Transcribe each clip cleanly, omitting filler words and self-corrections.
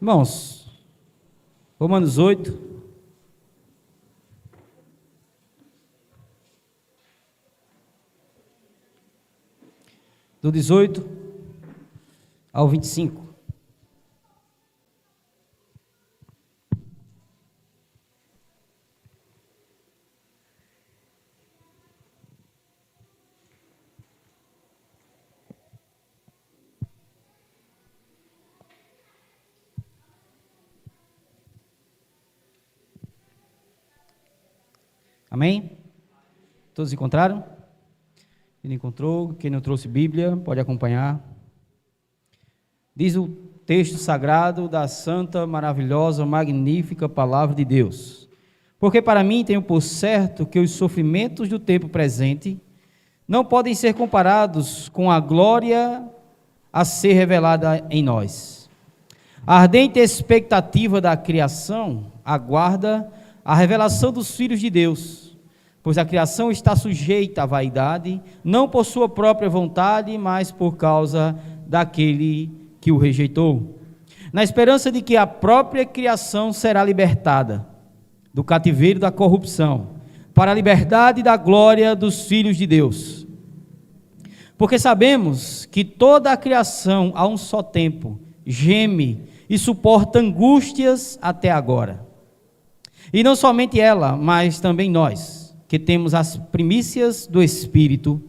Irmãos, Romanos 8, do 18 ao 25. Amém? Todos encontraram? Quem não encontrou, quem não trouxe Bíblia, pode acompanhar. Diz o texto sagrado da santa, maravilhosa, magnífica palavra de Deus. Porque para mim tenho por certo que os sofrimentos do tempo presente não podem ser comparados com a glória a ser revelada em nós. A ardente expectativa da criação aguarda a revelação dos filhos de Deus, pois a criação está sujeita à vaidade, não por sua própria vontade, mas por causa daquele que o rejeitou, na esperança de que a própria criação será libertada do cativeiro da corrupção, para a liberdade da glória dos filhos de Deus. Porque sabemos que toda a criação a um só tempo geme e suporta angústias até agora. E não somente ela, mas também nós, que temos as primícias do Espírito,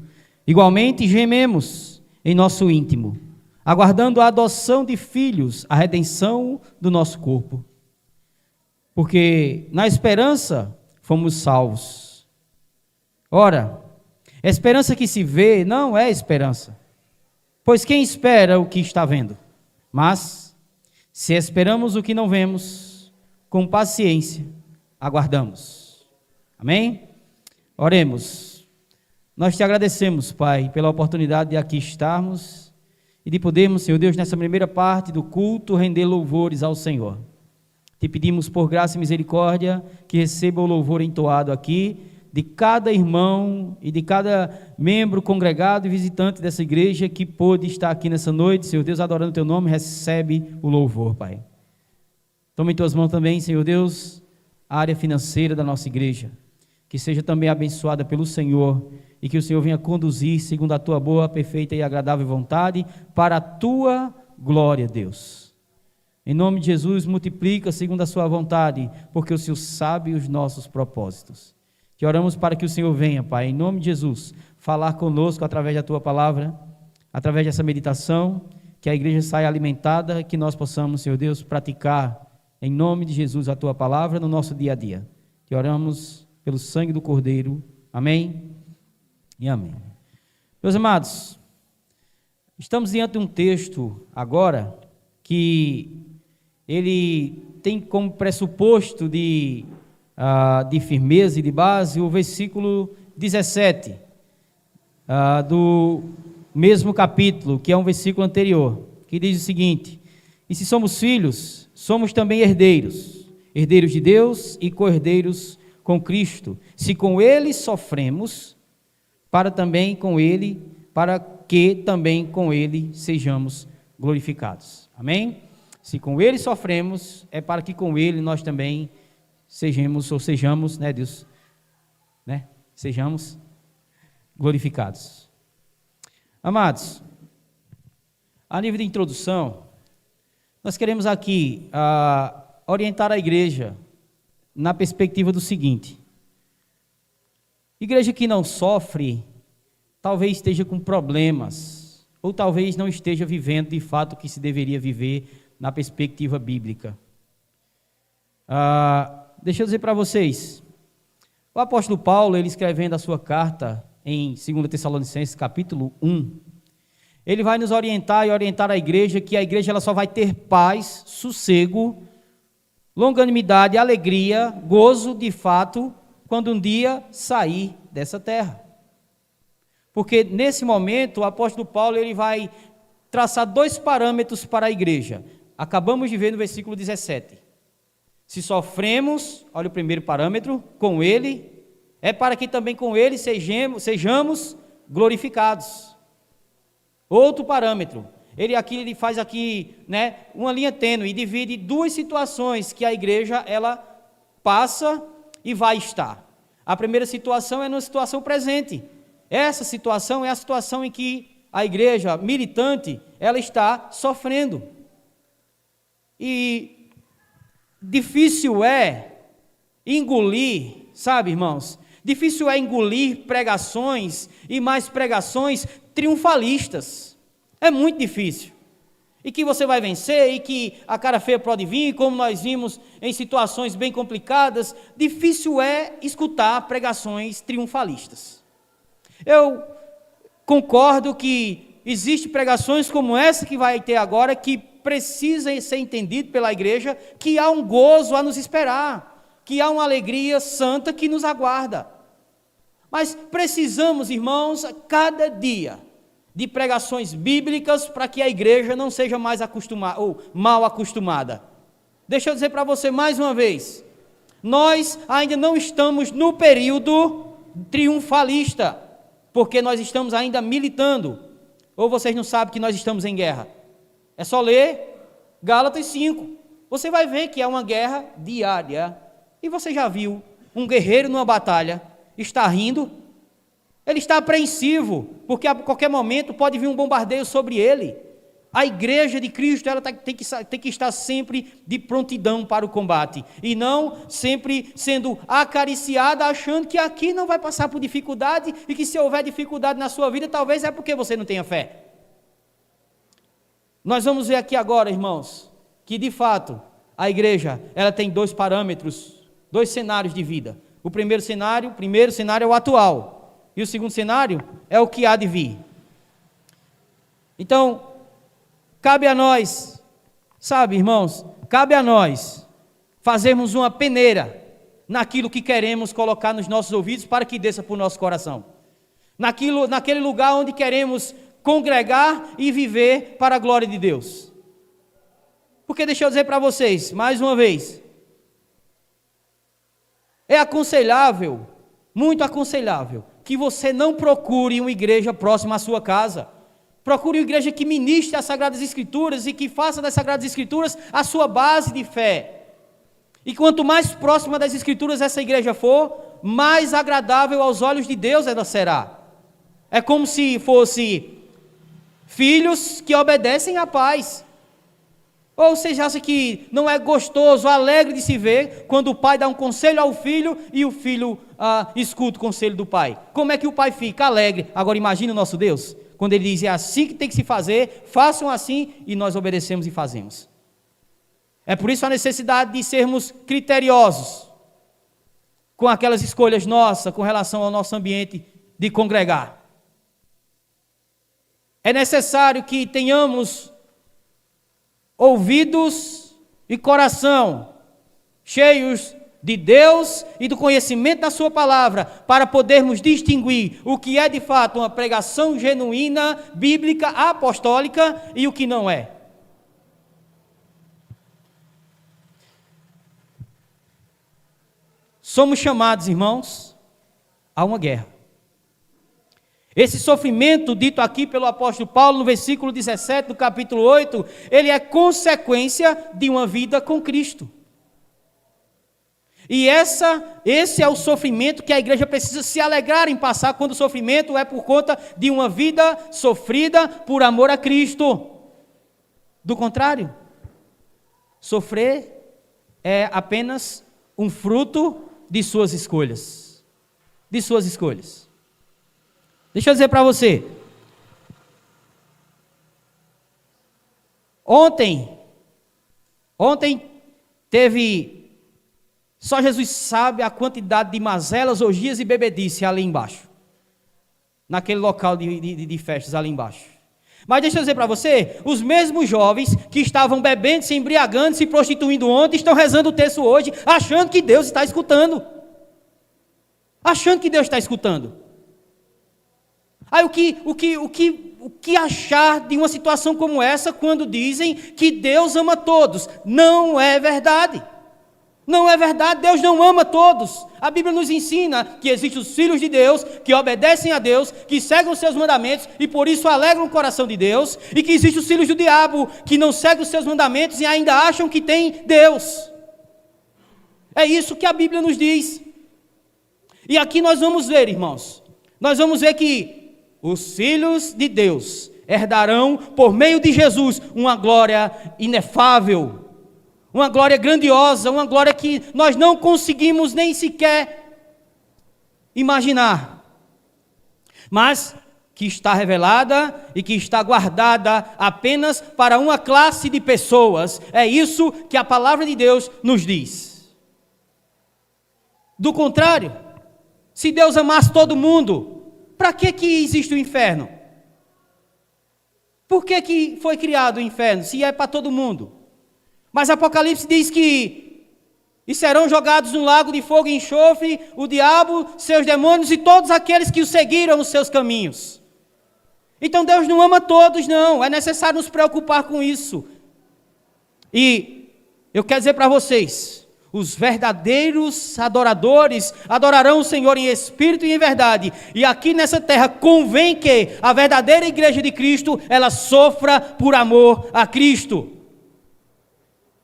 igualmente gememos em nosso íntimo, aguardando a adoção de filhos, a redenção do nosso corpo. Porque na esperança fomos salvos. Ora, a esperança que se vê não é esperança, pois quem espera o que está vendo? Mas, se esperamos o que não vemos, com paciência, aguardamos. Amém? Oremos. Nós te agradecemos, Pai, pela oportunidade de aqui estarmos e de podermos, Senhor Deus, nessa primeira parte do culto, render louvores ao Senhor. Te pedimos por graça e misericórdia que receba o louvor entoado aqui de cada irmão e de cada membro congregado e visitante dessa igreja que pôde estar aqui nessa noite. Senhor Deus, adorando o teu nome, recebe o louvor, Pai. Toma em tuas mãos também, Senhor Deus, a área financeira da nossa igreja, que seja também abençoada pelo Senhor e que o Senhor venha conduzir segundo a tua boa, perfeita e agradável vontade para a tua glória, Deus. Em nome de Jesus, multiplica segundo a sua vontade, porque o Senhor sabe os nossos propósitos. Que oramos para que o Senhor venha, Pai, em nome de Jesus, falar conosco através da tua palavra, através dessa meditação, que a igreja saia alimentada, que nós possamos, Senhor Deus, praticar em nome de Jesus a tua palavra no nosso dia a dia. Que oramos pelo sangue do Cordeiro. Amém e amém. Meus amados, estamos diante de um texto agora que ele tem como pressuposto de firmeza e de base o versículo 17 do mesmo capítulo, que é um versículo anterior, que diz o seguinte: e se somos filhos, somos também herdeiros, herdeiros de Deus e co-herdeiros com Cristo, se com Ele sofremos, para que também com Ele sejamos glorificados. Amém? Se com Ele sofremos, é para que com Ele nós também sejamos, né, Deus, né, sejamos glorificados. Amados, a nível de introdução, nós queremos aqui orientar a igreja na perspectiva do seguinte: igreja que não sofre, talvez esteja com problemas, ou talvez não esteja vivendo de fato o que se deveria viver na perspectiva bíblica. Deixa eu dizer para vocês, o apóstolo Paulo, ele escrevendo a sua carta em 2 Tessalonicenses capítulo 1, ele vai nos orientar e orientar a igreja, que a igreja ela só vai ter paz, sossego, longanimidade, alegria, gozo de fato, quando um dia sair dessa terra. Porque nesse momento o apóstolo Paulo ele vai traçar dois parâmetros para a igreja. Acabamos de ver no versículo 17. Se sofremos, olha o primeiro parâmetro, com Ele, é para que também com Ele sejamos glorificados. Outro parâmetro, Ele faz aqui, né, uma linha tênue e divide duas situações que a igreja ela passa e vai estar. A primeira situação é numa situação presente. Essa situação é a situação em que a igreja militante ela está sofrendo. E difícil é engolir, sabe, irmãos? Difícil é engolir pregações e mais pregações triunfalistas. É muito difícil. E que você vai vencer, e que a cara feia pode vir, como nós vimos em situações bem complicadas. Difícil é escutar pregações triunfalistas. Eu concordo que existem pregações como essa que vai ter agora, que precisa ser entendido pela igreja, que há um gozo a nos esperar, que há uma alegria santa que nos aguarda. Mas precisamos, irmãos, a cada dia, de pregações bíblicas para que a igreja não seja mais acostumada ou mal acostumada. Deixa eu dizer para você mais uma vez, nós ainda não estamos no período triunfalista, porque nós estamos ainda militando. Ou vocês não sabem que nós estamos em guerra? É só ler Gálatas 5. Você vai ver que é uma guerra diária. E você já viu um guerreiro numa batalha, está rindo? Ele está apreensivo, porque a qualquer momento pode vir um bombardeio sobre ele. A igreja de Cristo ela tem que estar sempre de prontidão para o combate, e não sempre sendo acariciada, achando que aqui não vai passar por dificuldade, e que se houver dificuldade na sua vida, talvez é porque você não tenha fé. Nós vamos ver aqui agora, irmãos, que de fato a igreja ela tem dois parâmetros, dois cenários de vida. O primeiro cenário é o atual. E o segundo cenário é o que há de vir. Então, cabe a nós, sabe, irmãos, cabe a nós fazermos uma peneira naquilo que queremos colocar nos nossos ouvidos para que desça para o nosso coração. Naquele lugar onde queremos congregar e viver para a glória de Deus. Porque deixa eu dizer para vocês, mais uma vez, é aconselhável, muito aconselhável, que você não procure uma igreja próxima à sua casa. Procure uma igreja que ministre as Sagradas Escrituras e que faça das Sagradas Escrituras a sua base de fé. E quanto mais próxima das Escrituras essa igreja for, mais agradável aos olhos de Deus ela será. É como se fosse filhos que obedecem a pais. Ou você acha que não é gostoso, alegre de se ver, quando o pai dá um conselho ao filho e o filho escuta o conselho do pai? Como é que o pai fica? Alegre. Agora imagine o nosso Deus, quando ele diz, é assim que tem que se fazer, façam assim, e nós obedecemos e fazemos. É por isso a necessidade de sermos criteriosos com aquelas escolhas nossas, com relação ao nosso ambiente de congregar. É necessário que tenhamos ouvidos e coração cheios de Deus e do conhecimento da sua palavra, para podermos distinguir o que é de fato uma pregação genuína, bíblica, apostólica e o que não é. Somos chamados, irmãos, a uma guerra. Esse sofrimento dito aqui pelo apóstolo Paulo no versículo 17 do capítulo 8, ele é consequência de uma vida com Cristo. E esse é o sofrimento que a igreja precisa se alegrar em passar, quando o sofrimento é por conta de uma vida sofrida por amor a Cristo. Do contrário, sofrer é apenas um fruto de suas escolhas. De suas escolhas. Deixa eu dizer para você, ontem teve, só Jesus sabe a quantidade de mazelas, orgias e bebedice ali embaixo, naquele local de festas ali embaixo. Mas deixa eu dizer para você, os mesmos jovens que estavam bebendo, se embriagando, se prostituindo ontem, estão rezando o texto hoje, achando que Deus está escutando. Achando que Deus está escutando. Aí o que achar de uma situação como essa quando dizem que Deus ama todos? Não é verdade. Não é verdade, Deus não ama todos. A Bíblia nos ensina que existem os filhos de Deus, que obedecem a Deus, que seguem os seus mandamentos e por isso alegram o coração de Deus, e que existem os filhos do diabo, que não seguem os seus mandamentos e ainda acham que tem Deus. É isso que a Bíblia nos diz. E aqui nós vamos ver, irmãos, nós vamos ver que os filhos de Deus herdarão, por meio de Jesus, uma glória inefável, uma glória grandiosa, uma glória que nós não conseguimos nem sequer imaginar, mas que está revelada e que está guardada apenas para uma classe de pessoas. É isso que a palavra de Deus nos diz. Do contrário, se Deus amasse todo mundo, para que existe o inferno? Por que foi criado o inferno, se é para todo mundo? Mas Apocalipse diz que e serão jogados num lago de fogo e enxofre o diabo, seus demônios e todos aqueles que o seguiram nos seus caminhos. Então Deus não ama todos, não. É necessário nos preocupar com isso. E eu quero dizer para vocês, os verdadeiros adoradores adorarão o Senhor em espírito e em verdade. E aqui nessa terra convém que a verdadeira igreja de Cristo, ela sofra por amor a Cristo.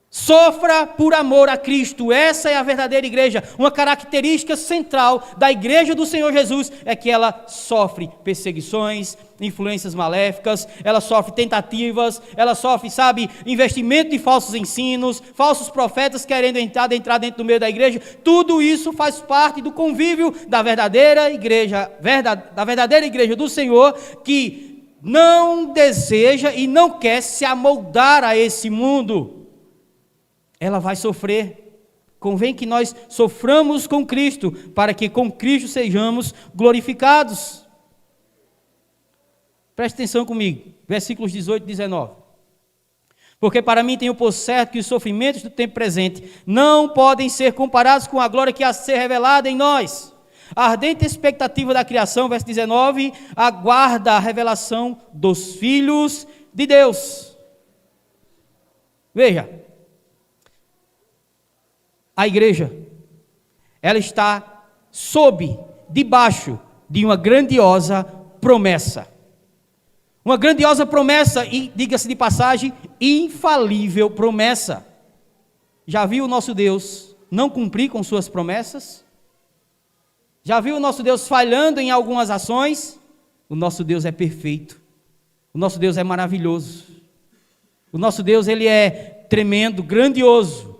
Sofra por amor a Cristo. Essa é a verdadeira igreja. Uma característica central da igreja do Senhor Jesus é que ela sofre perseguições, influências maléficas, ela sofre tentativas, ela sofre, investimento de falsos ensinos, falsos profetas querendo entrar dentro do meio da igreja. Tudo isso faz parte do convívio da verdadeira igreja, da verdadeira igreja do Senhor, que não deseja e não quer se amoldar a esse mundo. Ela vai sofrer. Convém que nós soframos com Cristo, para que com Cristo sejamos glorificados. Preste atenção comigo, versículos 18 e 19. Porque para mim tenho por certo que os sofrimentos do tempo presente não podem ser comparados com a glória que há de ser revelada em nós. A ardente expectativa da criação, verso 19, aguarda a revelação dos filhos de Deus. Veja, a igreja, ela está debaixo de uma grandiosa promessa. Uma grandiosa promessa e, diga-se de passagem, infalível promessa. Já viu o nosso Deus não cumprir com suas promessas? Já viu o nosso Deus falhando em algumas ações? O nosso Deus é perfeito. O nosso Deus é maravilhoso. O nosso Deus, ele é tremendo, grandioso.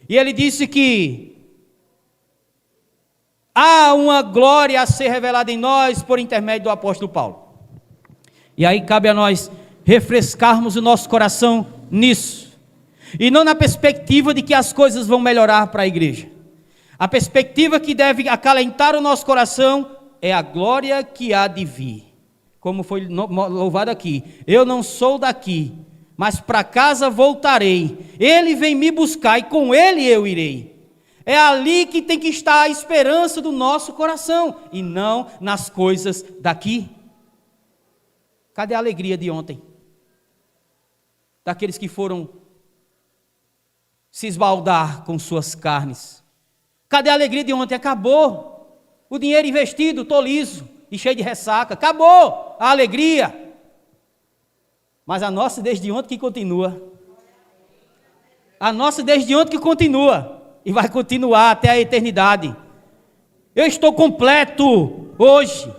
E ele disse que há uma glória a ser revelada em nós por intermédio do apóstolo Paulo. E aí cabe a nós refrescarmos o nosso coração nisso. E não na perspectiva de que as coisas vão melhorar para a igreja. A perspectiva que deve acalentar o nosso coração é a glória que há de vir. Como foi louvado aqui. Eu não sou daqui, mas para casa voltarei. Ele vem me buscar e com ele eu irei. É ali que tem que estar a esperança do nosso coração e não nas coisas daqui. Cadê a alegria de ontem? Daqueles que foram se esbaldar com suas carnes. Cadê a alegria de ontem? Acabou. O dinheiro investido, tô liso e cheio de ressaca. Acabou a alegria. Mas a nossa desde ontem que continua. A nossa desde ontem que continua. E vai continuar até a eternidade. Eu estou completo hoje.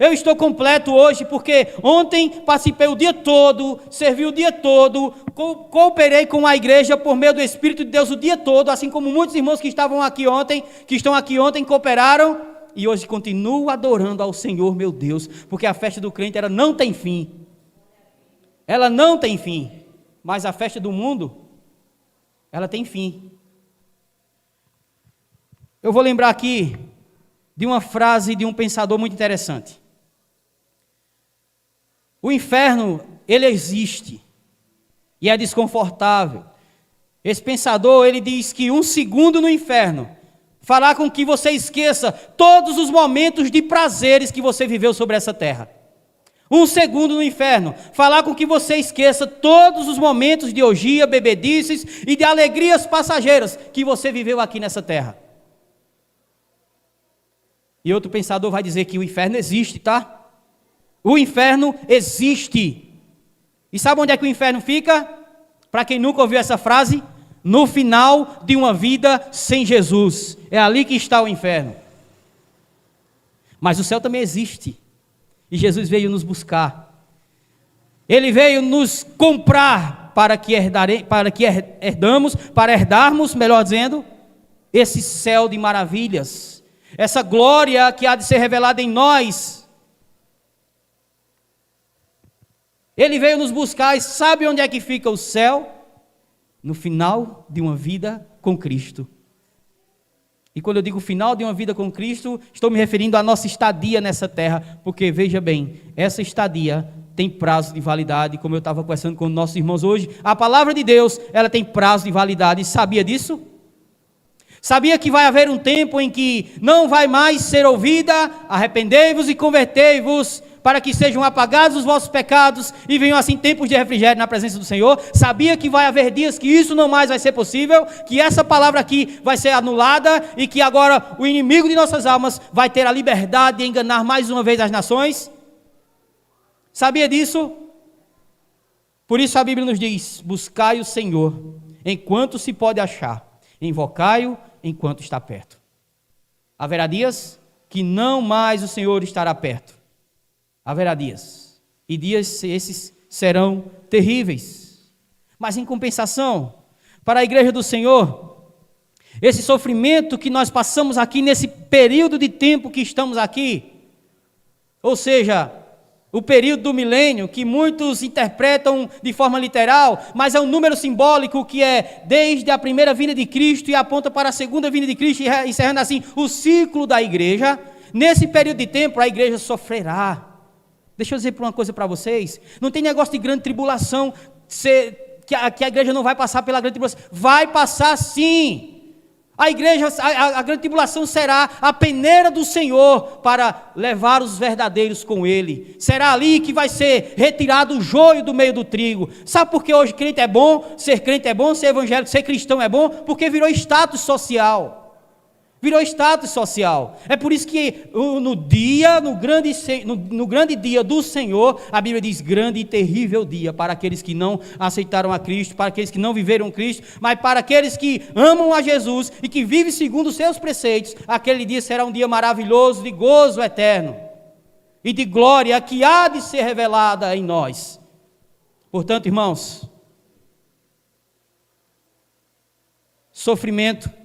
Eu estou completo hoje porque ontem participei o dia todo, servi o dia todo, cooperei com a igreja por meio do Espírito de Deus o dia todo, assim como muitos irmãos que estavam aqui ontem, que estão aqui ontem, cooperaram, e hoje continuo adorando ao Senhor meu Deus, porque a festa do crente ela não tem fim. Ela não tem fim, mas a festa do mundo, ela tem fim. Eu vou lembrar aqui de uma frase de um pensador muito interessante. O inferno, ele existe e é desconfortável. Esse pensador, ele diz que 1 segundo no inferno fará com que você esqueça todos os momentos de prazeres que você viveu sobre essa terra. Um segundo no inferno, falar com que você esqueça todos os momentos de orgia, bebedices e de alegrias passageiras que você viveu aqui nessa terra. E outro pensador vai dizer que o inferno existe, tá? O inferno existe. E sabe onde é que o inferno fica? Para quem nunca ouviu essa frase, no final de uma vida sem Jesus. É ali que está o inferno. Mas o céu também existe. E Jesus veio nos buscar. Ele veio nos comprar para que herdarmos, melhor dizendo, esse céu de maravilhas. Essa glória que há de ser revelada em nós. Ele veio nos buscar e sabe onde é que fica o céu? No final de uma vida com Cristo. E quando eu digo final de uma vida com Cristo, estou me referindo à nossa estadia nessa terra, porque veja bem, essa estadia tem prazo de validade, como eu estava conversando com nossos irmãos hoje, a palavra de Deus, ela tem prazo de validade, sabia disso? Sabia que vai haver um tempo em que não vai mais ser ouvida, arrependei-vos e convertei-vos, para que sejam apagados os vossos pecados e venham assim tempos de refrigério na presença do Senhor. Sabia que vai haver dias que isso não mais vai ser possível, que essa palavra aqui vai ser anulada e que agora o inimigo de nossas almas vai ter a liberdade de enganar mais uma vez as nações? Sabia disso? Por isso a Bíblia nos diz: buscai o Senhor enquanto se pode achar, invocai-o enquanto está perto. Haverá dias que não mais o Senhor estará perto. Haverá dias, e dias esses serão terríveis. Mas em compensação, para a igreja do Senhor, esse sofrimento que nós passamos aqui nesse período de tempo que estamos aqui, ou seja, o período do milênio, que muitos interpretam de forma literal, mas é um número simbólico que é desde a primeira vinda de Cristo e aponta para a segunda vinda de Cristo, encerrando assim o ciclo da igreja. Nesse período de tempo, a igreja sofrerá. Deixa eu dizer uma coisa para vocês, não tem negócio de grande tribulação, que a igreja não vai passar pela grande tribulação. Vai passar sim. A grande tribulação será a peneira do Senhor para levar os verdadeiros com Ele. Será ali que vai ser retirado o joio do meio do trigo. Sabe por que hoje crente é bom, ser evangélico, ser cristão é bom? Porque virou status social. Virou status social. É por isso que no grande dia do Senhor, a Bíblia diz: grande e terrível dia para aqueles que não aceitaram a Cristo, para aqueles que não viveram Cristo, mas para aqueles que amam a Jesus e que vivem segundo os seus preceitos. Aquele dia será um dia maravilhoso, de gozo eterno e de glória que há de ser revelada em nós. Portanto, irmãos, sofrimento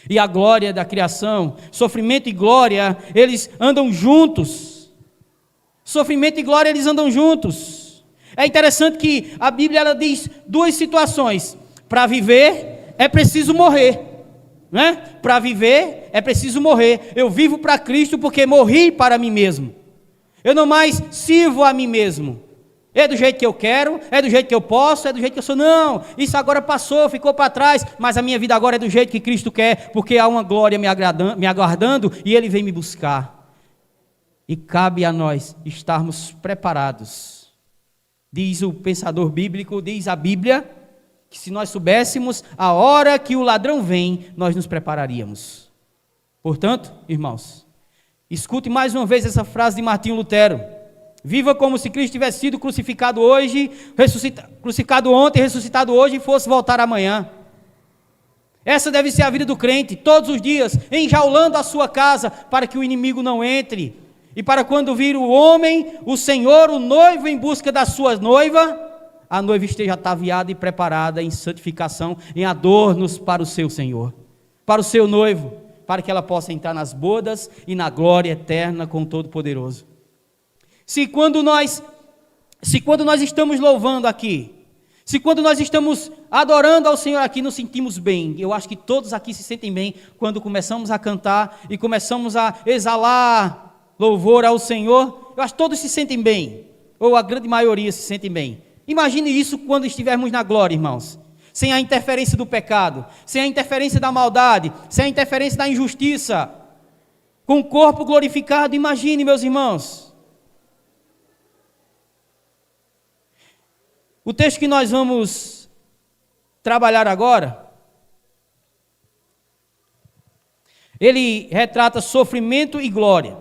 e a glória da criação, sofrimento e glória, eles andam juntos. Sofrimento e glória, eles andam juntos. É interessante que a Bíblia ela diz duas situações: para viver é preciso morrer, né? Para viver é preciso morrer. Eu vivo para Cristo porque morri para mim mesmo. Eu não mais sirvo a mim mesmo. É do jeito que eu quero, é do jeito que eu posso, é do jeito que eu sou. Não, isso agora passou, ficou para trás, mas a minha vida agora é do jeito que Cristo quer, porque há uma glória me aguardando e Ele vem me buscar. E cabe a nós estarmos preparados. Diz o pensador bíblico, diz a Bíblia, que se nós soubéssemos a hora que o ladrão vem, nós nos prepararíamos. Portanto, irmãos, escute mais uma vez essa frase de Martinho Lutero: viva como se Cristo tivesse sido crucificado hoje, crucificado ontem, ressuscitado hoje e fosse voltar amanhã. Essa deve ser a vida do crente, todos os dias, enjaulando a sua casa, para que o inimigo não entre. E para quando vir o homem, o Senhor, o noivo em busca da sua noiva, a noiva esteja ataviada e preparada em santificação, em adornos para o seu Senhor, para o seu noivo, para que ela possa entrar nas bodas e na glória eterna com o Todo-Poderoso. Se quando nós estamos louvando aqui, se quando nós estamos adorando ao Senhor aqui, nos sentimos bem, eu acho que todos aqui se sentem bem quando começamos a cantar e começamos a exalar louvor ao Senhor. Eu acho que todos se sentem bem, ou a grande maioria se sentem bem. Imagine isso quando estivermos na glória, irmãos, sem a interferência do pecado, sem a interferência da maldade, sem a interferência da injustiça, com o corpo glorificado. Imagine, meus irmãos. O texto que nós vamos trabalhar agora, ele retrata sofrimento e glória.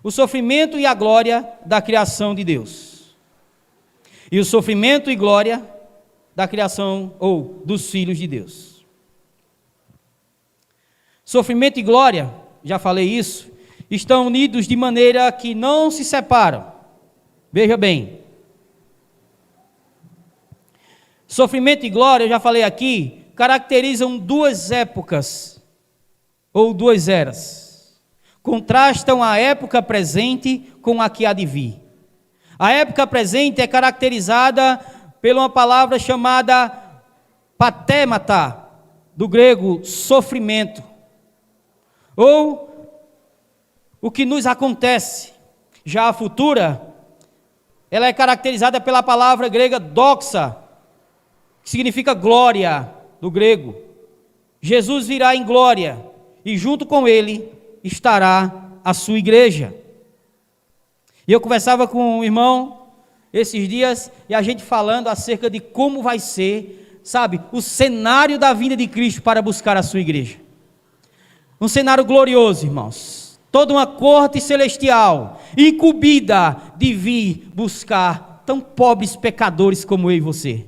O sofrimento e a glória da criação de Deus. E o sofrimento e glória da criação ou dos filhos de Deus. Sofrimento e glória, já falei isso, estão unidos de maneira que não se separam. Veja bem. Sofrimento e glória, eu já falei aqui, caracterizam duas épocas ou duas eras. Contrastam a época presente com a que há de vir. A época presente é caracterizada por uma palavra chamada patémata, do grego sofrimento, ou o que nos acontece. Já a futura, ela é caracterizada pela palavra grega doxa, que significa glória, do grego. Jesus virá em glória, e junto com ele estará a sua igreja. E eu conversava com um irmão esses dias, e a gente falando acerca de como vai ser, sabe, o cenário da vinda de Cristo para buscar a sua igreja. Um cenário glorioso, irmãos. Toda uma corte celestial, incumbida de vir buscar tão pobres pecadores como eu e você.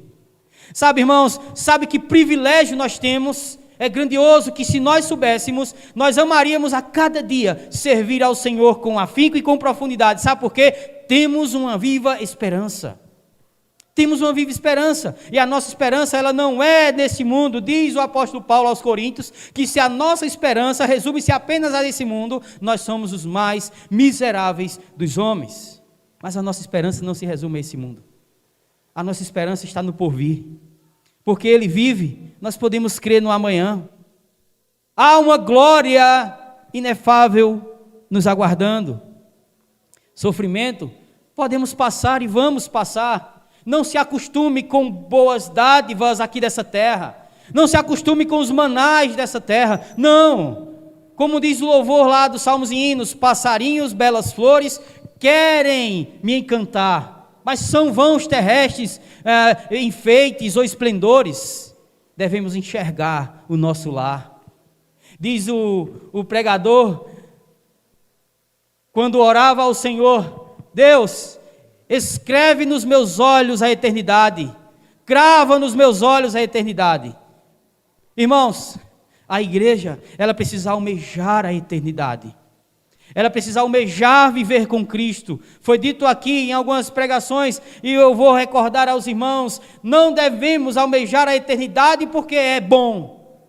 Sabe, irmãos, sabe que privilégio nós temos? É grandioso que, se nós soubéssemos, nós amaríamos a cada dia servir ao Senhor com afinco e com profundidade. Sabe por quê? Temos uma viva esperança. Temos uma viva esperança. E a nossa esperança, ela não é nesse mundo. Diz o apóstolo Paulo aos Coríntios, que se a nossa esperança resume-se apenas a esse mundo, nós somos os mais miseráveis dos homens. Mas a nossa esperança não se resume a esse mundo. A nossa esperança está no porvir. Porque Ele vive, nós podemos crer no amanhã. Há uma glória inefável nos aguardando. Sofrimento, podemos passar e vamos passar. Não se acostume com boas dádivas aqui dessa terra. Não se acostume com os manais dessa terra. Não. Como diz o louvor lá dos Salmos e Hinos, passarinhos, belas flores, querem me encantar. Mas são vãos terrestres, enfeites ou esplendores. Devemos enxergar o nosso lar. Diz o pregador, quando orava ao Senhor: Deus, escreve nos meus olhos a eternidade, crava nos meus olhos a eternidade. Irmãos, a igreja, ela precisa almejar a eternidade. Ela precisa almejar viver com Cristo. Foi dito aqui em algumas pregações, e eu vou recordar aos irmãos: não devemos almejar a eternidade porque é bom,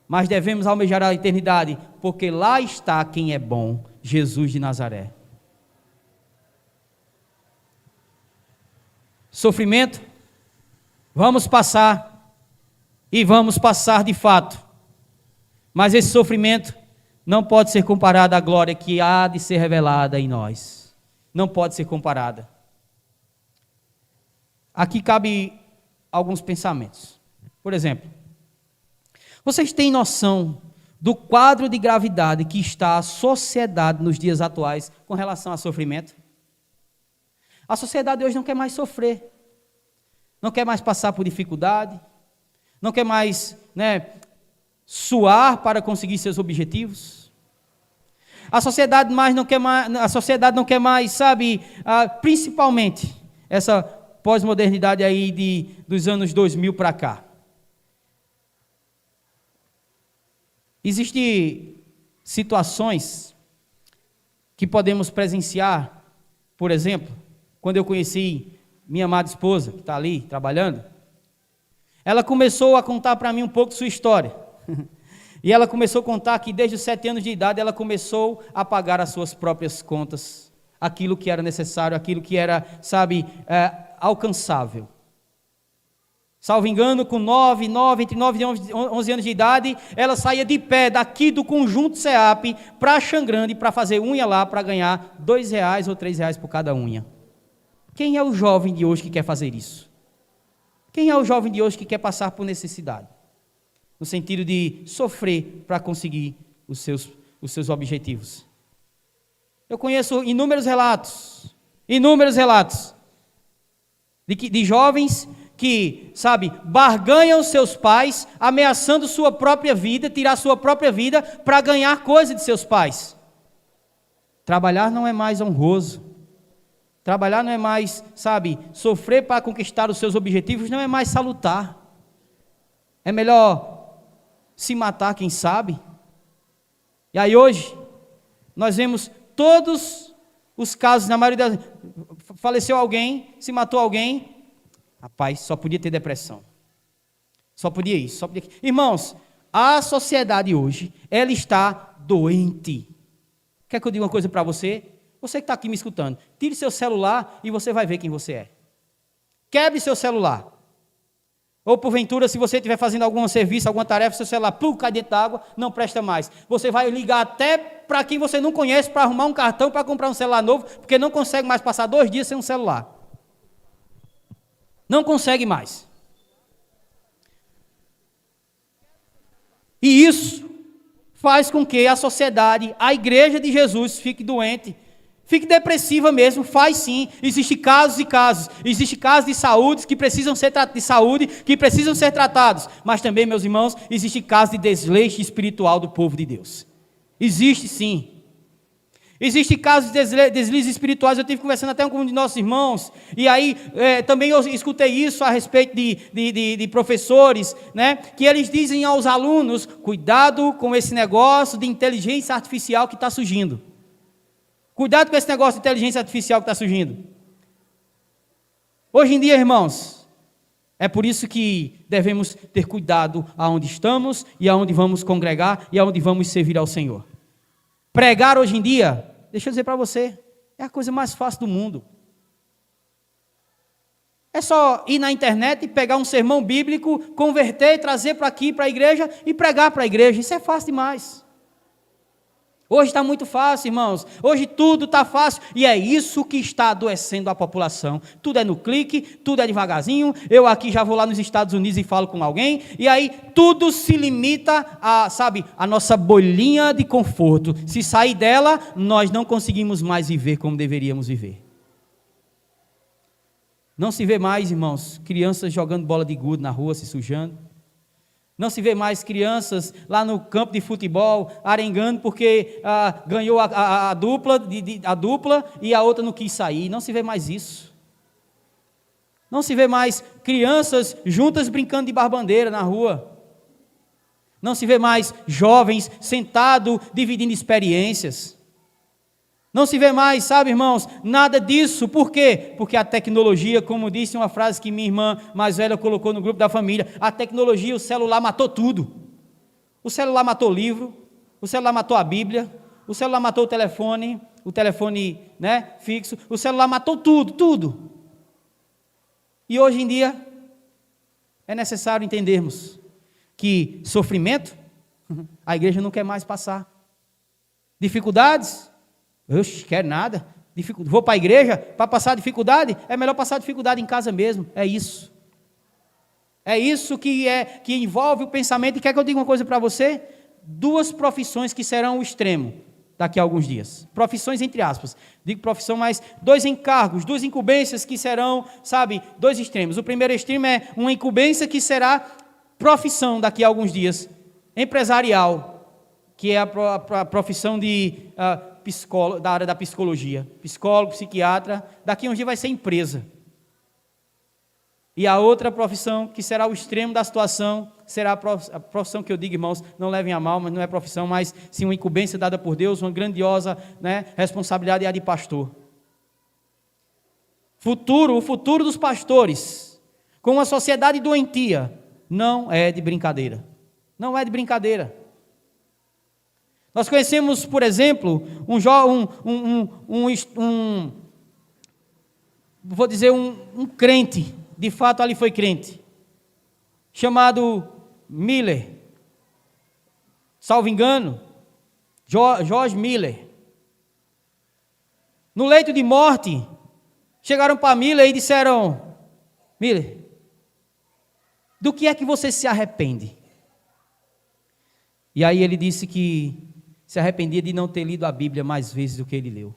mas devemos almejar a eternidade porque lá está quem é bom, Jesus de Nazaré. Sofrimento, vamos passar, e vamos passar de fato, mas esse sofrimento não pode ser comparada à glória que há de ser revelada em nós. Não pode ser comparada. Aqui cabe alguns pensamentos. Por exemplo, vocês têm noção do quadro de gravidade que está a sociedade nos dias atuais com relação a sofrimento? A sociedade hoje não quer mais sofrer. Não quer mais passar por dificuldade. Não quer mais, suar para conseguir seus objetivos. A sociedade não quer mais, sabe, principalmente essa pós-modernidade aí dos anos 2000 para cá. Existem situações que podemos presenciar. Por exemplo, quando eu conheci minha amada esposa, que está ali trabalhando, ela começou a contar para mim um pouco de sua história. E ela começou a contar que desde os 7 anos de idade ela começou a pagar as suas próprias contas, aquilo que era necessário, aquilo que era, alcançável. Salvo engano, com entre 9 e 11 anos de idade, ela saía de pé daqui do conjunto CEAP para Xangrande para fazer unha lá, para ganhar R$2 ou R$3 por cada unha. Quem é o jovem de hoje que quer fazer isso? Quem é o jovem de hoje que quer passar por necessidade? No sentido de sofrer para conseguir os seus objetivos. Eu conheço inúmeros relatos de jovens que, sabe, barganham seus pais, ameaçando sua própria vida, tirar sua própria vida para ganhar coisa de seus pais. Trabalhar não é mais honroso. Trabalhar não é mais, sabe, sofrer para conquistar os seus objetivos não é mais salutar. É melhor se matar, quem sabe. E aí hoje, nós vemos todos os casos, na maioria das... Faleceu alguém, se matou alguém, rapaz, só podia ter depressão. Só podia isso, só podia... Irmãos, a sociedade hoje, ela está doente. Quer que eu diga uma coisa para você? Você que está aqui me escutando, tire seu celular e você vai ver quem você é. Quebre seu celular. Ou porventura, se você estiver fazendo algum serviço, alguma tarefa, seu celular cai dentro da água, não presta mais. Você vai ligar até para quem você não conhece, para arrumar um cartão, para comprar um celular novo, porque não consegue mais passar 2 dias sem um celular. Não consegue mais. E isso faz com que a sociedade, a igreja de Jesus fique doente, fique depressiva mesmo, faz sim. Existem casos e casos. Existem casos de saúde que precisam ser tratados. Mas também, meus irmãos, existe casos de desleixo espiritual do povo de Deus. Existe sim. Existem casos de deslizes espirituais. Eu estive conversando até com um de nossos irmãos, e aí também eu escutei isso a respeito de professores, né, que eles dizem aos alunos: cuidado com esse negócio de inteligência artificial que está surgindo. Cuidado com esse negócio de inteligência artificial que está surgindo. Hoje em dia, irmãos, é por isso que devemos ter cuidado aonde estamos e aonde vamos congregar e aonde vamos servir ao Senhor. Pregar hoje em dia, deixa eu dizer para você, é a coisa mais fácil do mundo. É só ir na internet e pegar um sermão bíblico, converter, trazer para aqui, para a igreja e pregar para a igreja. Isso é fácil demais. Hoje está muito fácil, irmãos. Hoje tudo está fácil. E é isso que está adoecendo a população. Tudo é no clique, tudo é devagarzinho. Eu aqui já vou lá nos Estados Unidos e falo com alguém. E aí tudo se limita a nossa bolinha de conforto. Se sair dela, nós não conseguimos mais viver como deveríamos viver. Não se vê mais, irmãos, crianças jogando bola de gude na rua, se sujando. Não se vê mais crianças lá no campo de futebol arengando porque ganhou a dupla e a outra não quis sair. Não se vê mais isso. Não se vê mais crianças juntas brincando de barbandeira na rua. Não se vê mais jovens sentados dividindo experiências. Não se vê mais, sabe, irmãos, nada disso. Por quê? Porque a tecnologia, como disse uma frase que minha irmã mais velha colocou no grupo da família, a tecnologia, o celular matou tudo. O celular matou o livro, o celular matou a Bíblia, o celular matou o telefone, né, fixo, o celular matou tudo. E hoje em dia, é necessário entendermos que sofrimento, a igreja não quer mais passar. Dificuldades, eu quero nada, vou para a igreja para passar dificuldade, é melhor passar dificuldade em casa mesmo, é isso. É isso que envolve o pensamento. E quer que eu diga uma coisa para você? 2 profissões que serão o extremo daqui a alguns dias. Profissões entre aspas. Digo profissão, mas 2 encargos, 2 incumbências que serão, 2 extremos. O primeiro extremo é uma incumbência que será profissão daqui a alguns dias, empresarial, que é a profissão de psicólogo, da área da psicologia, psicólogo, psiquiatra. Daqui a uns dias vai ser empresa. E a outra profissão, que será o extremo da situação, será a profissão que eu digo, irmãos, não levem a mal, mas não é profissão, mas sim uma incumbência dada por Deus, uma grandiosa, né, responsabilidade, é a de pastor. O futuro dos pastores, com uma sociedade doentia, não é de brincadeira. Não é de brincadeira. Nós conhecemos, por exemplo, um crente, de fato ali foi crente, chamado Miller, salvo engano, George Miller. No leito de morte, chegaram para Miller e disseram: Miller, do que é que você se arrepende? E aí ele disse que se arrependia de não ter lido a Bíblia mais vezes do que ele leu.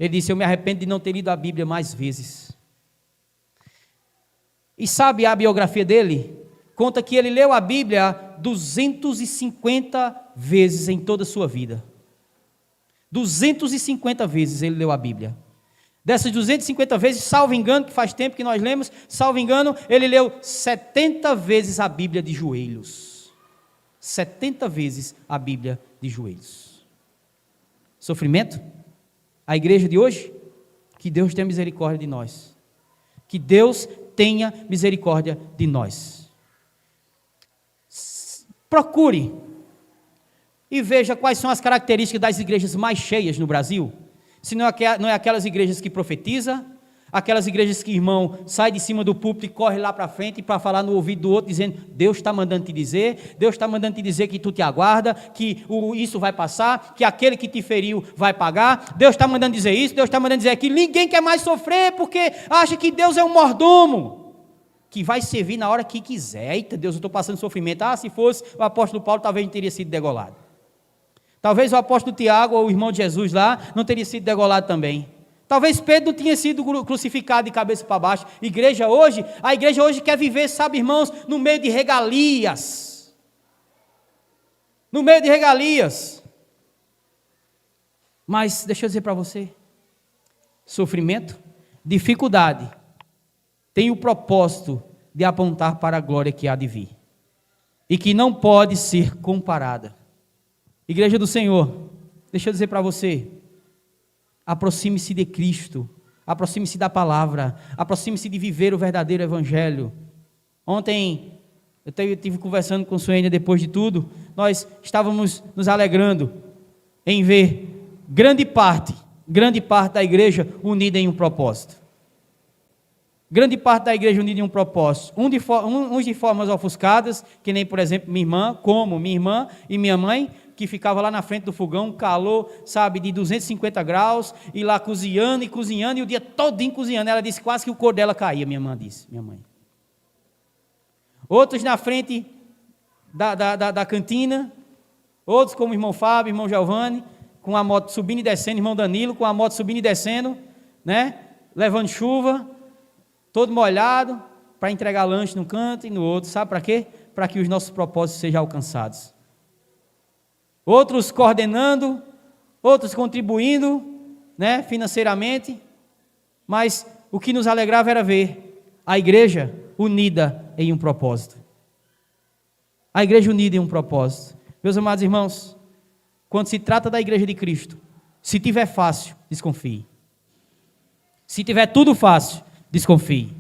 Ele disse: eu me arrependo de não ter lido a Bíblia mais vezes. E sabe a biografia dele? Conta que ele leu a Bíblia 250 vezes em toda a sua vida. 250 vezes ele leu a Bíblia. Dessas 250 vezes, salvo engano, que faz tempo que nós lemos, salvo engano, ele leu 70 vezes a Bíblia de joelhos. 70 vezes a Bíblia de joelhos. Sofrimento? A igreja de hoje? Que Deus tenha misericórdia de nós. Que Deus tenha misericórdia de nós. Procure e veja quais são as características das igrejas mais cheias no Brasil. Se não é aquelas igrejas que profetizam, aquelas igrejas que o irmão sai de cima do púlpito e corre lá para frente para falar no ouvido do outro, dizendo, Deus está mandando te dizer, Deus está mandando te dizer que tu te aguarda, que isso vai passar, que aquele que te feriu vai pagar, Deus está mandando dizer isso, Deus está mandando dizer aquilo, ninguém quer mais sofrer porque acha que Deus é um mordomo, que vai servir na hora que quiser. Eita Deus, eu estou passando sofrimento. Se fosse o apóstolo Paulo, talvez não teria sido degolado. Talvez o apóstolo Tiago ou o irmão de Jesus lá não teria sido degolado também. Talvez Pedro não tinha sido crucificado de cabeça para baixo. A igreja hoje quer viver, sabe, irmãos, no meio de regalias. No meio de regalias. Mas deixa eu dizer para você, sofrimento, dificuldade, tem o propósito de apontar para a glória que há de vir. E que não pode ser comparada. Igreja do Senhor, deixa eu dizer para você, aproxime-se de Cristo, aproxime-se da palavra, aproxime-se de viver o verdadeiro evangelho. Ontem, eu estive conversando com o Suênia depois de tudo, nós estávamos nos alegrando em ver grande parte da igreja unida em um propósito. Grande parte da igreja unida em um propósito, uns de formas ofuscadas, que nem, por exemplo, minha irmã e minha mãe, que ficava lá na frente do fogão, calor, sabe, de 250 graus, e lá cozinhando, e o dia todinho cozinhando. Ela disse quase que o couro dela caía, minha mãe. Outros na frente da cantina, outros como o irmão Fábio, irmão Giovanni, com a moto subindo e descendo, irmão Danilo, com a moto subindo e descendo, né, levando chuva, todo molhado, para entregar lanche num canto e no outro, sabe para quê? Para que os nossos propósitos sejam alcançados. Outros coordenando, outros contribuindo, né, financeiramente, mas o que nos alegrava era ver a igreja unida em um propósito. A igreja unida em um propósito. Meus amados irmãos, quando se trata da igreja de Cristo, se tiver fácil, desconfie. Se tiver tudo fácil, desconfie.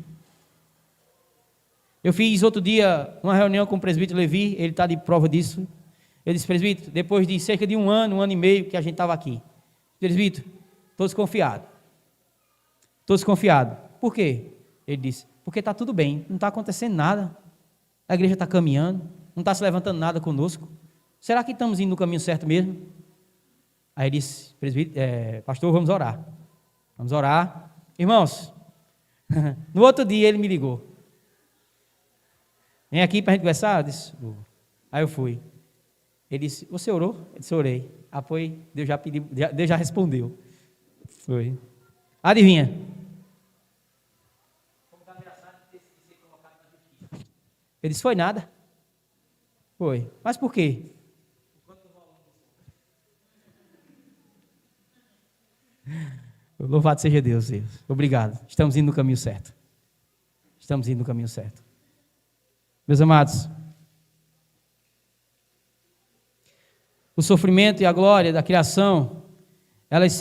Eu fiz outro dia uma reunião com o presbítero Levi, ele está de prova disso. Eu disse, presbítero, depois de cerca de um ano e meio que a gente estava aqui, presbítero, estou desconfiado. Por quê? Ele disse, porque está tudo bem, não está acontecendo nada, a igreja está caminhando, não está se levantando nada conosco, será que estamos indo no caminho certo mesmo? Aí ele disse, presbítero, pastor, vamos orar, irmãos, no outro dia ele me ligou, vem aqui para a gente conversar, eu disse, aí eu fui. Ele disse, você orou? Eu disse, orei. Deus já pediu, Deus já respondeu. Foi. Adivinha? Ele disse, foi nada. Foi. Mas por quê? Louvado seja Deus. Obrigado. Estamos indo no caminho certo. Meus amados, o sofrimento e a glória da criação, elas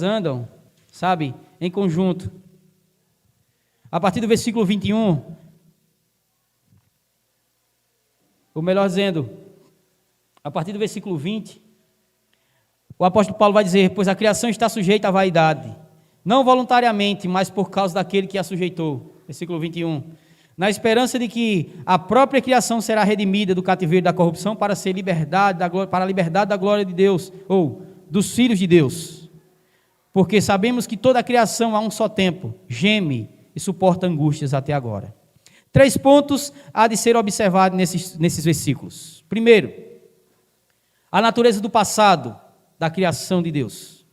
andam, sabe, em conjunto. A partir do versículo 21, ou melhor dizendo, a partir do versículo 20, o apóstolo Paulo vai dizer, pois a criação está sujeita à vaidade, não voluntariamente, mas por causa daquele que a sujeitou. Versículo 21. Na esperança de que a própria criação será redimida do cativeiro da corrupção para ser para a liberdade da glória de Deus, ou dos filhos de Deus. Porque sabemos que toda a criação a um só tempo geme e suporta angústias até agora. 3 pontos há de ser observado nesses versículos. Primeiro, a natureza do passado da criação de Deus.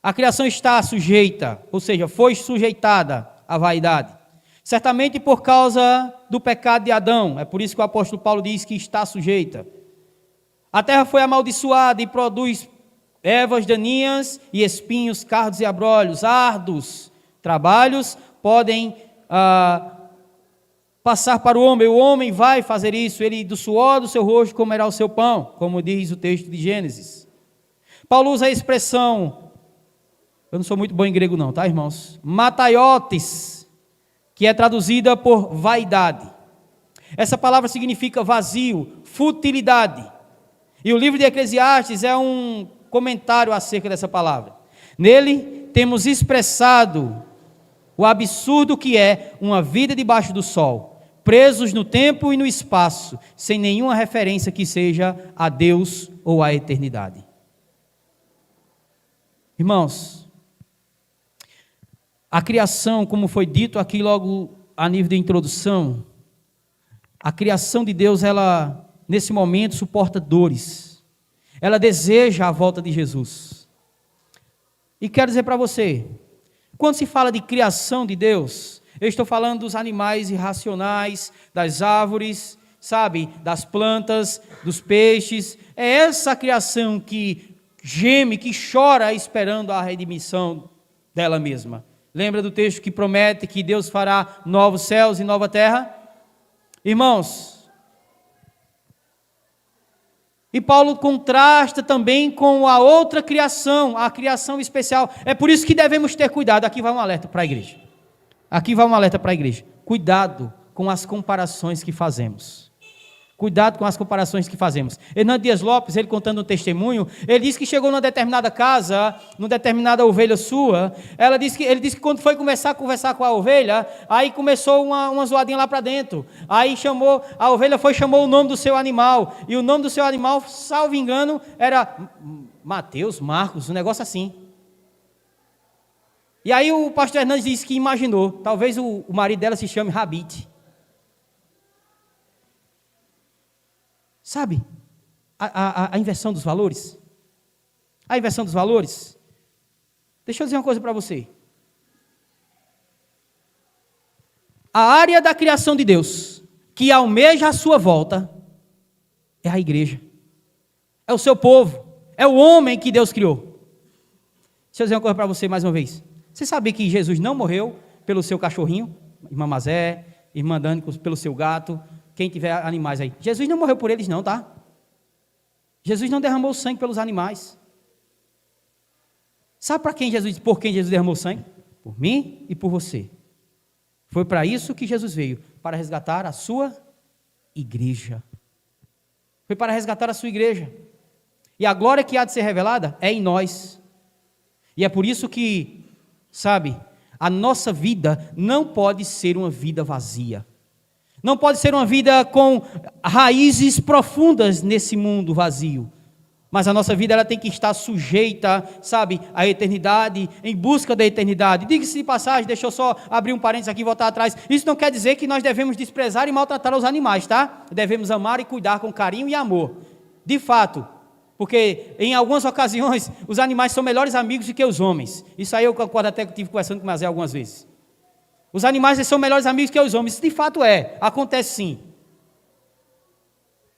A criação está sujeita, ou seja, foi sujeitada a vaidade. Certamente por causa do pecado de Adão, é por isso que o apóstolo Paulo diz que está sujeita. A terra foi amaldiçoada e produz ervas daninhas e espinhos, cardos e abrolhos, árduos trabalhos podem passar para o homem vai fazer isso, ele do suor do seu rosto comerá o seu pão, como diz o texto de Gênesis. Paulo usa a expressão, eu não sou muito bom em grego não, tá, irmãos? Mataiotes, que é traduzida por vaidade. Essa palavra significa vazio, futilidade. E o livro de Eclesiastes é um comentário acerca dessa palavra. Nele temos expressado o absurdo que é uma vida debaixo do sol, presos no tempo e no espaço, sem nenhuma referência que seja a Deus ou à eternidade. Irmãos, a criação, como foi dito aqui logo a nível de introdução, a criação de Deus, ela, nesse momento, suporta dores. Ela deseja a volta de Jesus. E quero dizer para você, quando se fala de criação de Deus, eu estou falando dos animais irracionais, das árvores, sabe, das plantas, dos peixes. É essa criação que geme, que chora esperando a redimissão dela mesma. Lembra do texto que promete que Deus fará novos céus e nova terra? Irmãos, e Paulo contrasta também com a outra criação, a criação especial. É por isso que devemos ter cuidado. Aqui vai um alerta para a igreja. Aqui vai um alerta para a igreja. Cuidado com as comparações que fazemos. Cuidado com as comparações que fazemos. Hernando Dias Lopes, ele contando um testemunho, ele disse que chegou numa determinada casa, numa determinada ovelha sua, ele disse que quando foi começar a conversar com a ovelha, aí começou uma zoadinha lá para dentro, aí a ovelha chamou o nome do seu animal, e o nome do seu animal, salvo engano, era Mateus, Marcos, um negócio assim. E aí o pastor Hernandes disse que imaginou, talvez o marido dela se chame Rabite. Sabe, a inversão dos valores? A inversão dos valores? Deixa eu dizer uma coisa para você. A área da criação de Deus, que almeja a sua volta, é a igreja. É o seu povo. É o homem que Deus criou. Deixa eu dizer uma coisa para você mais uma vez. Você sabia que Jesus não morreu pelo seu cachorrinho? Irmã Mazé, irmã Dani, pelo seu gato... Quem tiver animais aí. Jesus não morreu por eles não, tá? Jesus não derramou sangue pelos animais. Sabe por quem Jesus derramou sangue? Por mim e por você. Foi para isso que Jesus veio, para resgatar a sua igreja. Foi para resgatar a sua igreja. E a glória que há de ser revelada é em nós. E é por isso que, sabe, a nossa vida não pode ser uma vida vazia. Não pode ser uma vida com raízes profundas nesse mundo vazio. Mas a nossa vida ela tem que estar sujeita, sabe, à eternidade, em busca da eternidade. Diga-se de passagem, deixa eu só abrir um parênteses aqui e voltar atrás. Isso não quer dizer que nós devemos desprezar e maltratar os animais, tá? Devemos amar e cuidar com carinho e amor. De fato, porque em algumas ocasiões os animais são melhores amigos do que os homens. Isso aí eu concordo até que eu tive conversando com o Mazé algumas vezes. Os animais são melhores amigos que os homens. Isso de fato acontece sim.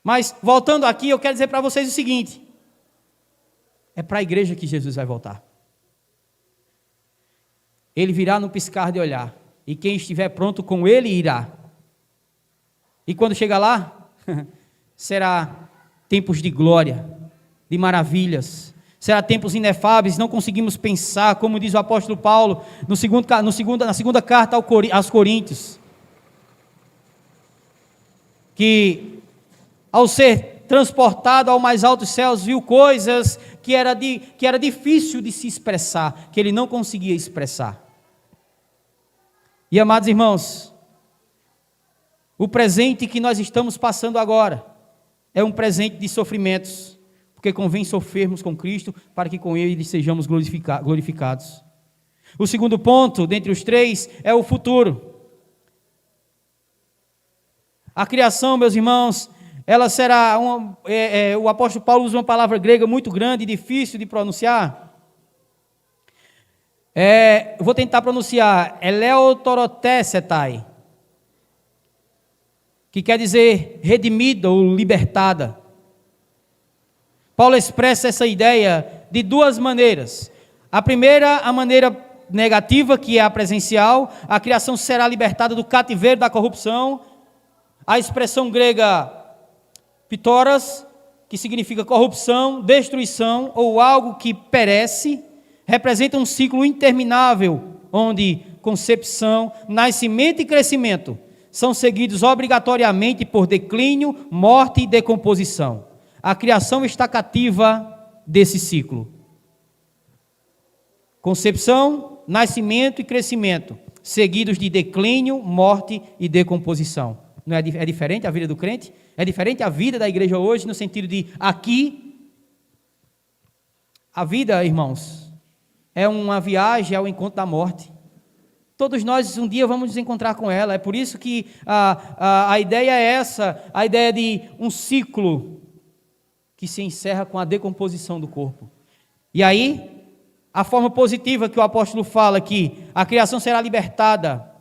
Mas, voltando aqui, eu quero dizer para vocês o seguinte. É para a igreja que Jesus vai voltar. Ele virá no piscar de olhar. E quem estiver pronto com ele irá. E quando chegar lá, será tempos de glória, de maravilhas. Será tempos inefáveis, não conseguimos pensar, como diz o apóstolo Paulo, na segunda carta aos Coríntios, que ao ser transportado ao mais altos céus, viu coisas que era difícil de se expressar, que ele não conseguia expressar. E amados irmãos, o presente que nós estamos passando agora, é um presente de sofrimentos, porque convém sofrermos com Cristo, para que com Ele sejamos glorificados. O segundo ponto, dentre os três, é o futuro. A criação, meus irmãos, ela será, o apóstolo Paulo usa uma palavra grega muito grande e difícil de pronunciar. Eu vou tentar pronunciar, Eleutorotesetai, que quer dizer redimida ou libertada. Paulo expressa essa ideia de duas maneiras. A primeira, a maneira negativa, que é a presencial, a criação será libertada do cativeiro da corrupção. A expressão grega pitoras, que significa corrupção, destruição ou algo que perece, representa um ciclo interminável, onde concepção, nascimento e crescimento são seguidos obrigatoriamente por declínio, morte e decomposição. A criação está cativa desse ciclo. Concepção, nascimento e crescimento, seguidos de declínio, morte e decomposição. Não é diferente a vida do crente? É diferente a vida da igreja hoje, no sentido de aqui, a vida, irmãos, é uma viagem ao encontro da morte. Todos nós um dia vamos nos encontrar com ela. É por isso que a ideia é essa, a ideia de um ciclo que se encerra com a decomposição do corpo. E aí, a forma positiva que o apóstolo fala aqui, a criação será libertada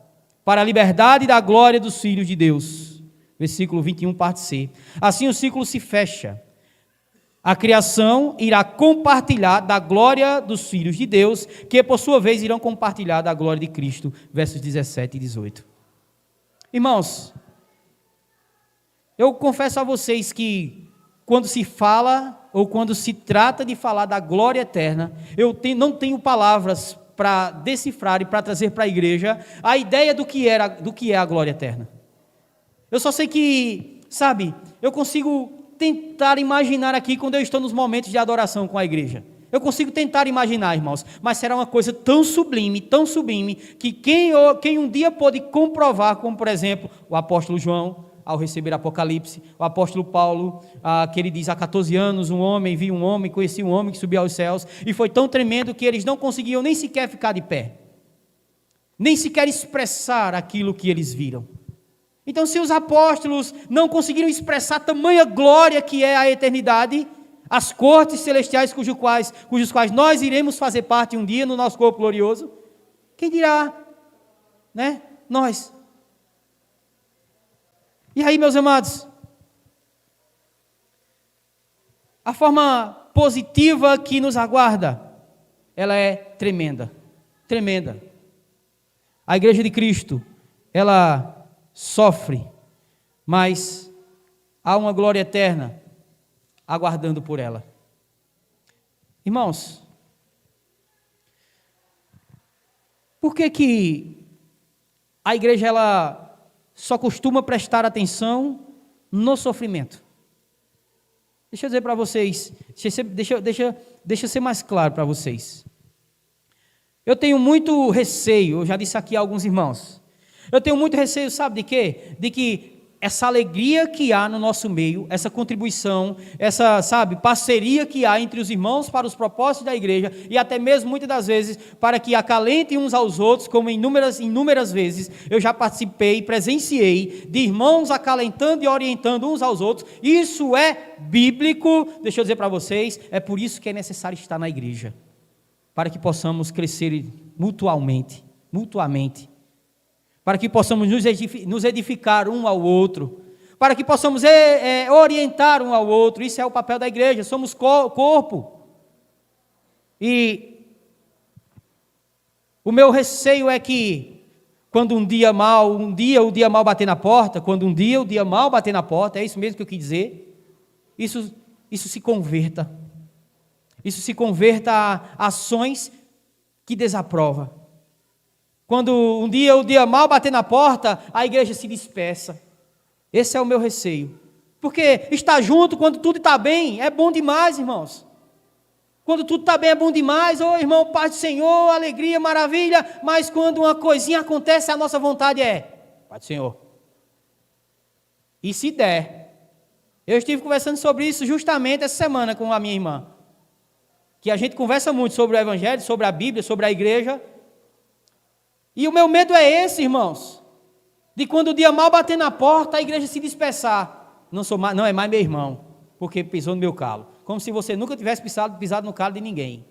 para a liberdade da glória dos filhos de Deus. Versículo 21, parte C. Assim o ciclo se fecha. A criação irá compartilhar da glória dos filhos de Deus, que por sua vez irão compartilhar da glória de Cristo. Versos 17 e 18. Irmãos, eu confesso a vocês que quando se fala, ou quando se trata de falar da glória eterna, não tenho palavras para decifrar e para trazer para a igreja a ideia do que é a glória eterna. Eu só sei que, eu consigo tentar imaginar aqui quando eu estou nos momentos de adoração com a igreja. Eu consigo tentar imaginar, irmãos, mas será uma coisa tão sublime, que quem um dia pôde comprovar, como por exemplo, o apóstolo João, ao receber Apocalipse, o apóstolo Paulo, que ele diz, há 14 anos conheci um homem que subiu aos céus, e foi tão tremendo que eles não conseguiam nem sequer ficar de pé, nem sequer expressar aquilo que eles viram. Então, se os apóstolos não conseguiram expressar tamanha glória que é a eternidade, as cortes celestiais cujos quais nós iremos fazer parte um dia no nosso corpo glorioso, quem dirá, né? Nós. E aí, meus amados, a forma positiva que nos aguarda, ela é tremenda, tremenda. A igreja de Cristo, ela sofre, mas há uma glória eterna aguardando por ela. Irmãos, por que a igreja ela só costuma prestar atenção no sofrimento? Deixa eu dizer para vocês, deixa eu ser mais claro para vocês. Eu tenho muito receio, eu já disse aqui a alguns irmãos, eu tenho muito receio, sabe de quê? De que essa alegria que há no nosso meio, essa contribuição, essa, parceria que há entre os irmãos para os propósitos da igreja, e até mesmo muitas das vezes para que acalentem uns aos outros, como inúmeras vezes eu já participei, presenciei, de irmãos acalentando e orientando uns aos outros. Isso é bíblico. Deixa eu dizer para vocês, é por isso que é necessário estar na igreja, para que possamos crescer mutuamente, para que possamos nos edificar um ao outro, para que possamos orientar um ao outro. Isso é o papel da igreja, somos corpo. E o meu receio é que, quando o dia mal bater na porta, é isso mesmo que eu quis dizer, isso se converta. Isso se converta a ações que desaprova. Quando o dia mal bater na porta, a igreja se dispersa. Esse é o meu receio. Porque estar junto quando tudo está bem é bom demais, irmãos. Quando tudo está bem é bom demais. Irmão, paz do Senhor, alegria, maravilha. Mas quando uma coisinha acontece, a nossa vontade é paz do Senhor. E se der, eu estive conversando sobre isso justamente essa semana com a minha irmã, que a gente conversa muito sobre o Evangelho, sobre a Bíblia, sobre a igreja. E o meu medo é esse, irmãos, de quando o dia mal bater na porta, a igreja se dispersar. Não é mais meu irmão, porque pisou no meu calo. Como se você nunca tivesse pisado no calo de ninguém.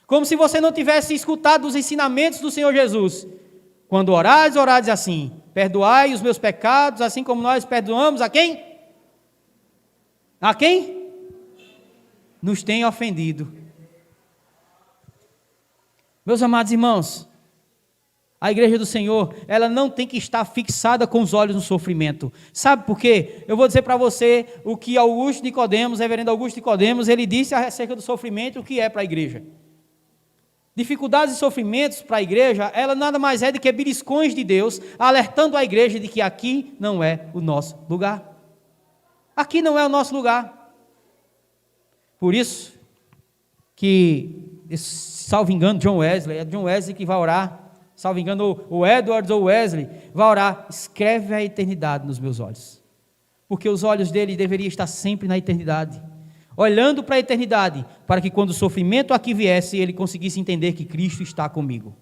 Como se você não tivesse escutado os ensinamentos do Senhor Jesus. Quando orares, orares assim: perdoai os meus pecados, assim como nós perdoamos a quem? A quem? Nos tem ofendido. Meus amados irmãos, a igreja do Senhor, ela não tem que estar fixada com os olhos no sofrimento. Sabe por quê? Eu vou dizer para você o que Augusto Nicodemos, reverendo Augusto Nicodemos, ele disse acerca do sofrimento, o que é para a igreja. Dificuldades e sofrimentos para a igreja, ela nada mais é do que beliscões de Deus, alertando a igreja de que aqui não é o nosso lugar. Aqui não é o nosso lugar. Por isso que, salvo engano, John Wesley, é John Wesley que vai orar, salvo engano, o Edwards ou Wesley, vai orar: escreve a eternidade nos meus olhos, porque os olhos dele deveriam estar sempre na eternidade, olhando para a eternidade, para que quando o sofrimento aqui viesse, ele conseguisse entender que Cristo está comigo.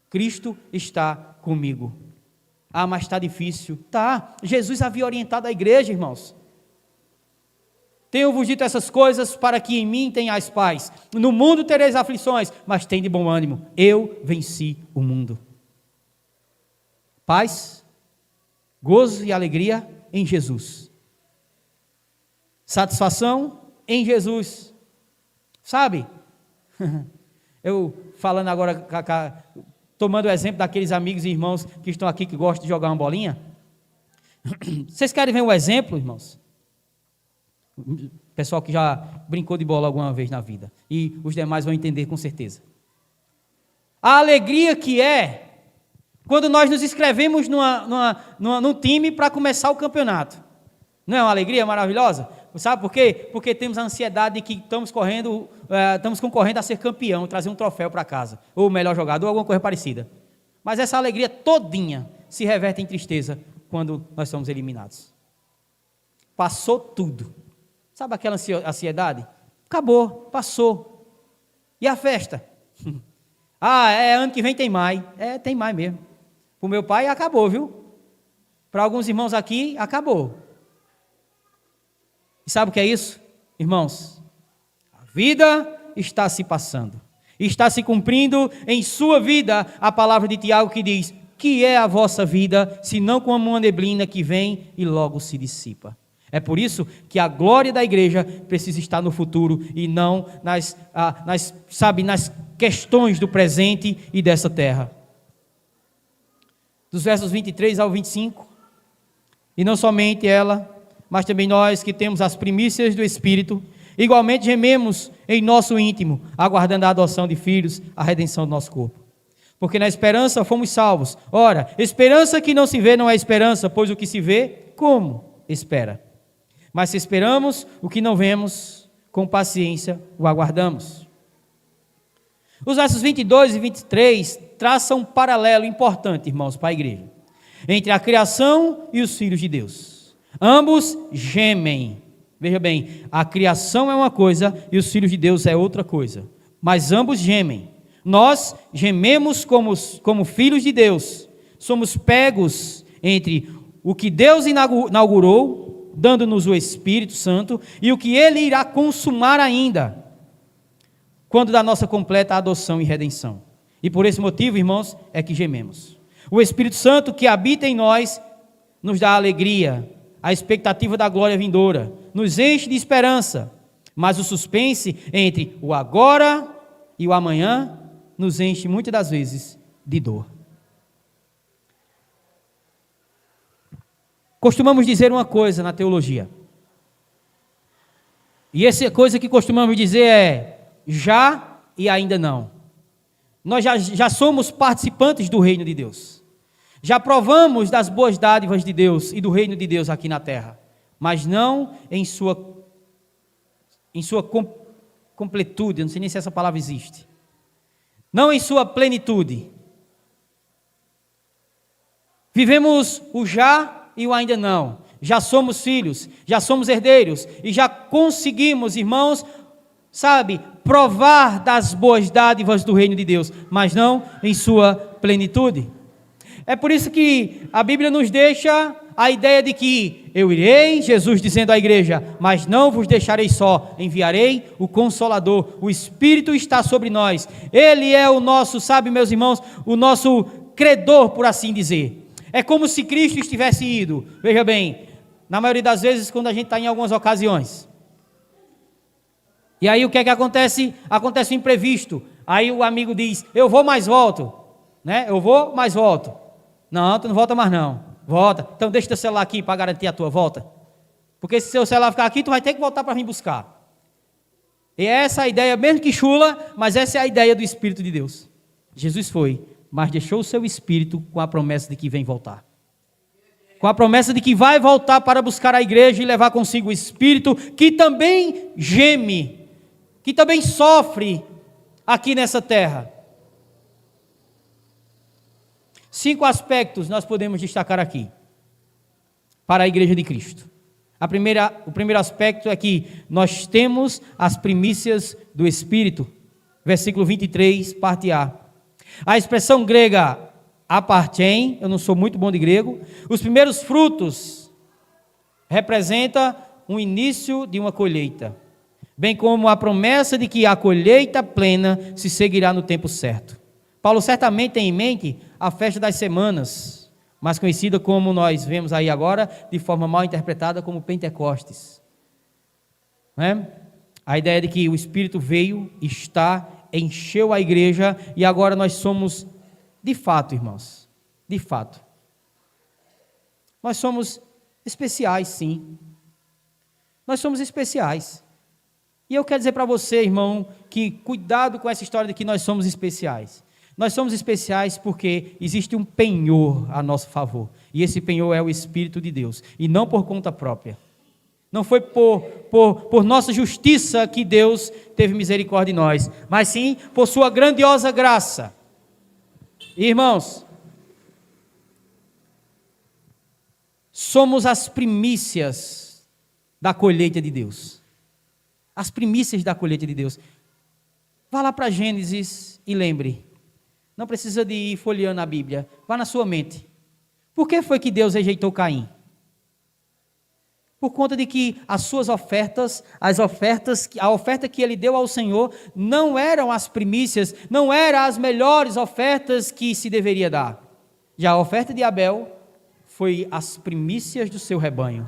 Cristo está comigo. Ah, mas está difícil. Tá, Jesus havia orientado a igreja, irmãos. Tenho-vos dito essas coisas para que em mim tenhais paz. No mundo tereis aflições, mas tem de bom ânimo. Eu venci o mundo. Paz, gozo e alegria em Jesus. Satisfação em Jesus. Sabe? Eu falando agora, tomando o exemplo daqueles amigos e irmãos que estão aqui que gostam de jogar uma bolinha. Vocês querem ver um exemplo, irmãos? Pessoal que já brincou de bola alguma vez na vida, e os demais vão entender com certeza. A alegria que é quando nós nos inscrevemos num time para começar o campeonato. Não é uma alegria maravilhosa? Sabe por quê? Porque temos a ansiedade de que estamos concorrendo a ser campeão, trazer um troféu para casa, ou o melhor jogador, ou alguma coisa parecida. Mas essa alegria todinha se reverte em tristeza quando nós somos eliminados. Passou tudo. Sabe aquela ansiedade? Acabou, passou. E a festa? Ano que vem tem mais. Tem mais mesmo. Para o meu pai acabou, viu? Para alguns irmãos aqui, acabou. E sabe o que é isso? Irmãos, a vida está se passando. Está se cumprindo em sua vida a palavra de Tiago que diz: que é a vossa vida, senão como uma neblina que vem e logo se dissipa. É por isso que a glória da igreja precisa estar no futuro e não nas questões do presente e dessa terra. Dos versos 23 ao 25, e não somente ela, mas também nós que temos as primícias do Espírito, igualmente gememos em nosso íntimo, aguardando a adoção de filhos, a redenção do nosso corpo. Porque na esperança fomos salvos. Ora, esperança que não se vê não é esperança, pois o que se vê, como espera? Mas se esperamos o que não vemos, com paciência o aguardamos. Os versos 22 e 23 traçam um paralelo importante, irmãos, para a igreja, entre a criação e os filhos de Deus. Ambos gemem. Veja bem, a criação é uma coisa e os filhos de Deus é outra coisa. Mas ambos gemem. Nós gememos como filhos de Deus. Somos pegos entre o que Deus inaugurou, dando-nos o Espírito Santo, e o que Ele irá consumar ainda, quando da nossa completa adoção e redenção. E por esse motivo, irmãos, é que gememos. O Espírito Santo que habita em nós, nos dá alegria, a expectativa da glória vindoura, nos enche de esperança, mas o suspense entre o agora e o amanhã, nos enche muitas das vezes de dor. Costumamos dizer uma coisa na teologia, e essa coisa que costumamos dizer é já e ainda não. Nós já somos participantes do reino de Deus, já provamos das boas dádivas de Deus e do reino de Deus aqui na terra, mas não em sua completude, eu não sei nem se essa palavra existe, não em sua plenitude. Vivemos o já e o ainda não. Já somos filhos, já somos herdeiros e já conseguimos, irmãos, provar das boas dádivas do reino de Deus, mas não em sua plenitude. É por isso que a Bíblia nos deixa a ideia de que eu irei, Jesus dizendo à igreja, mas não vos deixarei só, enviarei o Consolador, o Espírito está sobre nós, Ele é o nosso, sabe meus irmãos, o nosso credor, por assim dizer. É como se Cristo estivesse ido, veja bem, na maioria das vezes quando a gente está em algumas ocasiões, e aí o que é que acontece? Acontece o imprevisto, aí o amigo diz, eu vou mais volto, né? Eu vou mais volto, não, tu não volta mais não, volta, então deixa teu celular aqui para garantir a tua volta, porque se seu celular ficar aqui, tu vai ter que voltar para vir buscar. E essa é a ideia, mesmo que chula, mas essa é a ideia do Espírito de Deus. Jesus foi, mas deixou o seu Espírito com a promessa de que vem voltar, com a promessa de que vai voltar para buscar a igreja e levar consigo o Espírito, que também geme, que também sofre aqui nessa terra. 5 aspectos nós podemos destacar aqui, para a igreja de Cristo. O primeiro aspecto é que nós temos as primícias do Espírito, versículo 23, parte A. A expressão grega apartein, eu não sou muito bom de grego, os primeiros frutos representa o início de uma colheita, bem como a promessa de que a colheita plena se seguirá no tempo certo. Paulo certamente tem em mente a festa das semanas, mais conhecida como nós vemos aí agora, de forma mal interpretada como Pentecostes. Né? A ideia de que o Espírito veio, está, encheu a igreja e agora nós somos, de fato, irmãos, de fato, nós somos especiais, sim. Nós somos especiais. E eu quero dizer para você, irmão, que cuidado com essa história de que nós somos especiais. Nós somos especiais porque existe um penhor a nosso favor. E esse penhor é o Espírito de Deus. E não por conta própria. Não foi por nossa justiça que Deus teve misericórdia de nós. Mas sim por sua grandiosa graça. Irmãos, somos as primícias da colheita de Deus. As primícias da colheita de Deus. Vá lá para Gênesis e lembre. Não precisa de ir folheando a Bíblia. Vá na sua mente. Por que foi que Deus rejeitou Caim? Por conta de que as suas ofertas, a oferta que ele deu ao Senhor, não eram as primícias, não eram as melhores ofertas que se deveria dar. Já a oferta de Abel foi as primícias do seu rebanho.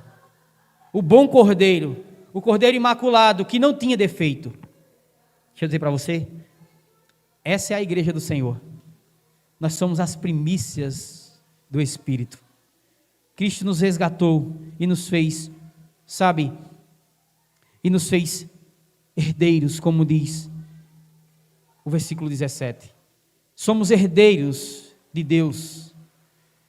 O bom cordeiro, o cordeiro imaculado, que não tinha defeito. Deixa eu dizer para você, essa é a igreja do Senhor. Nós somos as primícias do Espírito. Cristo nos resgatou e nos fez, sabe, e nos fez herdeiros, como diz o versículo 17. Somos herdeiros de Deus.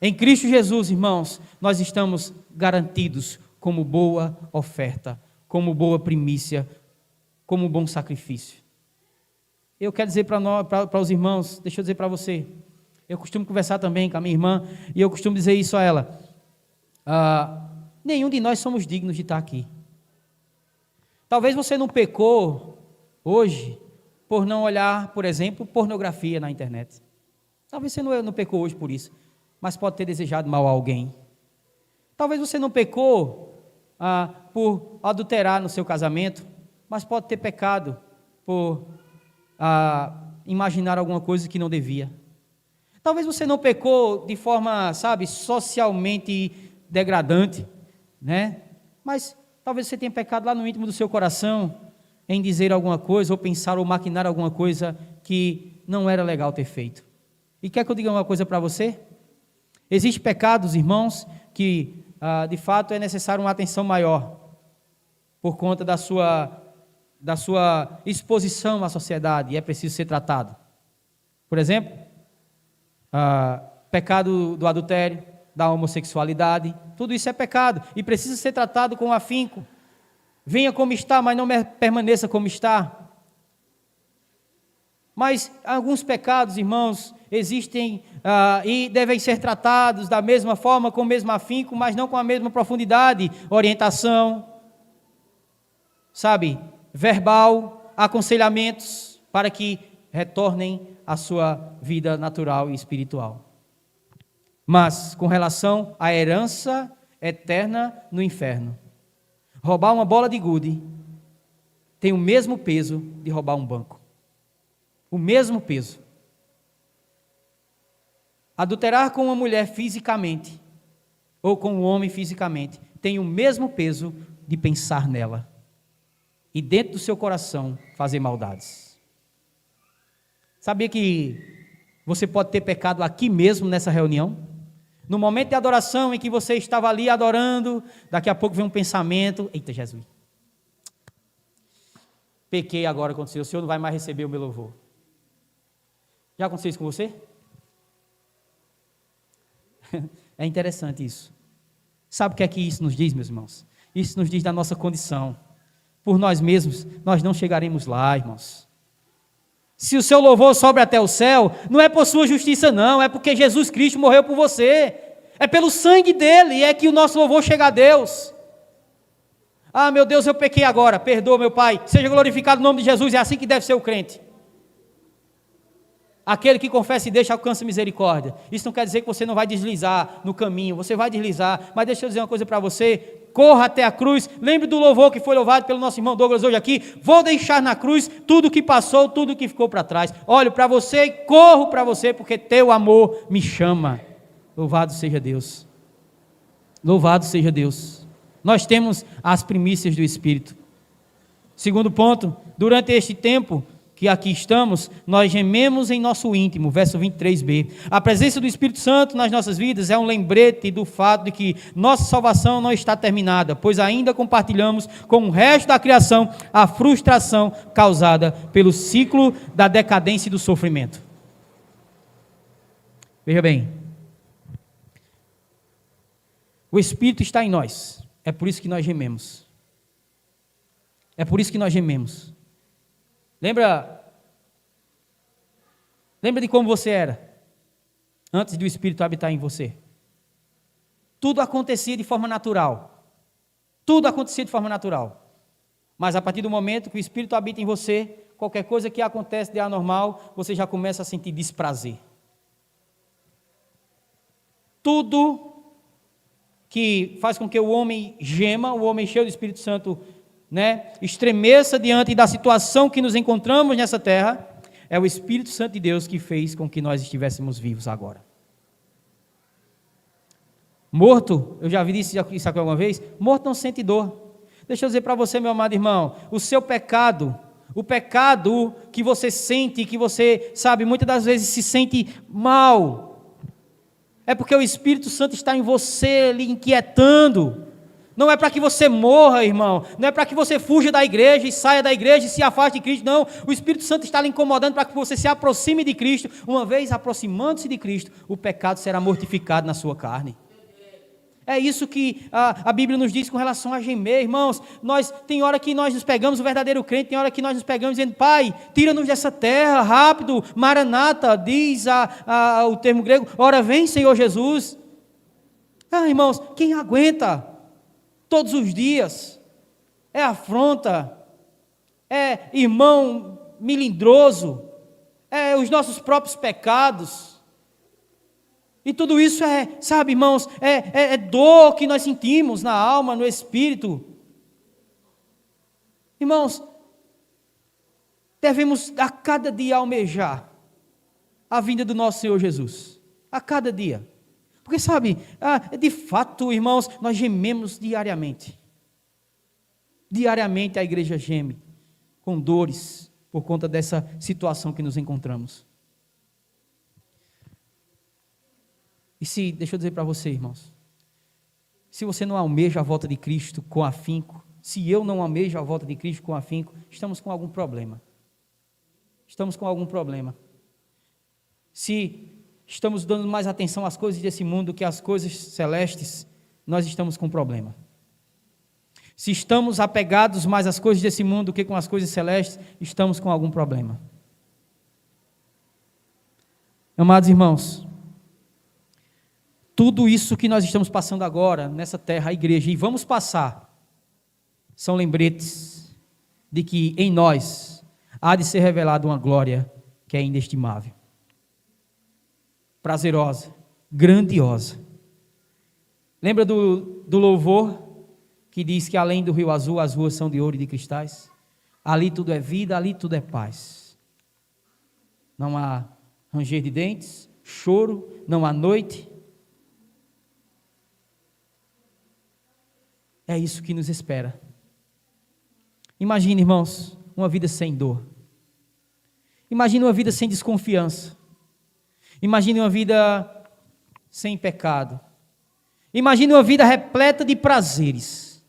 Em Cristo Jesus, irmãos, nós estamos garantidos como boa oferta, como boa primícia, como bom sacrifício. Eu quero dizer para os irmãos, deixa eu dizer para você, eu costumo conversar também com a minha irmã, e eu costumo dizer isso a ela, nenhum de nós somos dignos de estar aqui. Talvez você não pecou hoje, por não olhar, por exemplo, pornografia na internet. Talvez você não pecou hoje por isso, mas pode ter desejado mal a alguém. Talvez você não pecou por adulterar no seu casamento, mas pode ter pecado por imaginar alguma coisa que não devia. Talvez você não pecou de forma, sabe, socialmente degradante, né? Mas talvez você tenha pecado lá no íntimo do seu coração, em dizer alguma coisa, ou pensar, ou maquinar alguma coisa que não era legal ter feito. E quer que eu diga uma coisa para você? Existem pecados, irmãos, que de fato é necessário uma atenção maior, por conta da sua exposição à sociedade, e é preciso ser tratado. Por exemplo, pecado do adultério, da homossexualidade, tudo isso é pecado, e precisa ser tratado com afinco. Venha como está, mas não permaneça como está. Mas alguns pecados, irmãos, existem e devem ser tratados da mesma forma, com o mesmo afinco, mas não com a mesma profundidade. Orientação, sabe, verbal, aconselhamentos, para que retornem à sua vida natural e espiritual. Mas, com relação à herança eterna no inferno. Roubar uma bola de gude tem o mesmo peso de roubar um banco. O mesmo peso. Adulterar com uma mulher fisicamente, ou com um homem fisicamente, tem o mesmo peso de pensar nela. E dentro do seu coração, fazer maldades. Sabia que você pode ter pecado aqui mesmo nessa reunião? No momento de adoração em que você estava ali adorando, daqui a pouco vem um pensamento, eita Jesus, pequei agora contra o Senhor não vai mais receber o meu louvor. Já aconteceu isso com você? É interessante isso. Sabe o que é que isso nos diz, meus irmãos? Isso nos diz da nossa condição. Por nós mesmos, nós não chegaremos lá, irmãos. Se o seu louvor sobe até o céu, não é por sua justiça não, é porque Jesus Cristo morreu por você. É pelo sangue dele, é que o nosso louvor chega a Deus. Ah, meu Deus, eu pequei agora, perdoa meu Pai, seja glorificado o nome de Jesus, é assim que deve ser o crente. Aquele que confessa e deixa alcança misericórdia. Isso não quer dizer que você não vai deslizar no caminho, você vai deslizar, mas deixa eu dizer uma coisa para você, corra até a cruz, lembre do louvor que foi louvado pelo nosso irmão Douglas hoje aqui, vou deixar na cruz tudo que passou, tudo que ficou para trás, olho para você e corro para você, porque teu amor me chama. Louvado seja Deus, louvado seja Deus. Nós temos as primícias do Espírito. Segundo ponto, durante este tempo que aqui estamos, nós gememos em nosso íntimo, verso 23b. A presença do Espírito Santo nas nossas vidas é um lembrete do fato de que nossa salvação não está terminada, pois ainda compartilhamos com o resto da criação a frustração causada pelo ciclo da decadência e do sofrimento. Veja bem, o Espírito está em nós, é por isso que nós gememos. É por isso que nós gememos. Lembra de como você era, antes do Espírito habitar em você? Tudo acontecia de forma natural. Tudo acontecia de forma natural. Mas a partir do momento que o Espírito habita em você, qualquer coisa que acontece de anormal, você já começa a sentir desprazer. Tudo que faz com que o homem gema, o homem cheio do Espírito Santo, estremeça diante da situação que nos encontramos nessa terra, é o Espírito Santo de Deus que fez com que nós estivéssemos vivos agora. Morto, eu já vi isso aqui alguma vez, morto não sente dor. Deixa eu dizer para você, meu amado irmão, o seu pecado, o pecado que você sente, que você, sabe, muitas das vezes se sente mal, é porque o Espírito Santo está em você, lhe inquietando. Não é para que você morra, irmão, não é para que você fuja da igreja e saia da igreja e se afaste de Cristo, não. O Espírito Santo está lhe incomodando para que você se aproxime de Cristo. Uma vez aproximando-se de Cristo, o pecado será mortificado na sua carne. É isso que a Bíblia nos diz com relação a gemer, irmãos. Tem hora que nós nos pegamos, o verdadeiro crente, tem hora que nós nos pegamos dizendo: Pai, tira-nos dessa terra, rápido, Maranata, diz o termo grego, ora vem Senhor Jesus. Irmãos, quem aguenta? Todos os dias, é afronta, é irmão melindroso, é os nossos próprios pecados, e tudo isso sabe, irmãos, é dor que nós sentimos na alma, no espírito. Irmãos, devemos a cada dia almejar a vinda do nosso Senhor Jesus, a cada dia. Porque sabe, de fato, irmãos, nós gememos diariamente. Diariamente a igreja geme com dores por conta dessa situação que nos encontramos. E deixa eu dizer para você, irmãos, se você não almeja a volta de Cristo com afinco, se eu não almejo a volta de Cristo com afinco, estamos com algum problema. Estamos com algum problema. Se estamos dando mais atenção às coisas desse mundo do que às coisas celestes, nós estamos com um problema. Se estamos apegados mais às coisas desse mundo do que com as coisas celestes, estamos com algum problema. Amados irmãos, tudo isso que nós estamos passando agora, nessa terra, a igreja, e vamos passar, são lembretes de que em nós há de ser revelada uma glória que é inestimável, prazerosa, grandiosa. Lembra do louvor que diz que além do rio azul as ruas são de ouro e de cristais? Ali tudo é vida, ali tudo é paz. Não há ranger de dentes, choro, não há noite. É isso que nos espera. Imagine, irmãos, uma vida sem dor. Imagine uma vida sem desconfiança. Imagine uma vida sem pecado. Imagine uma vida repleta de prazeres.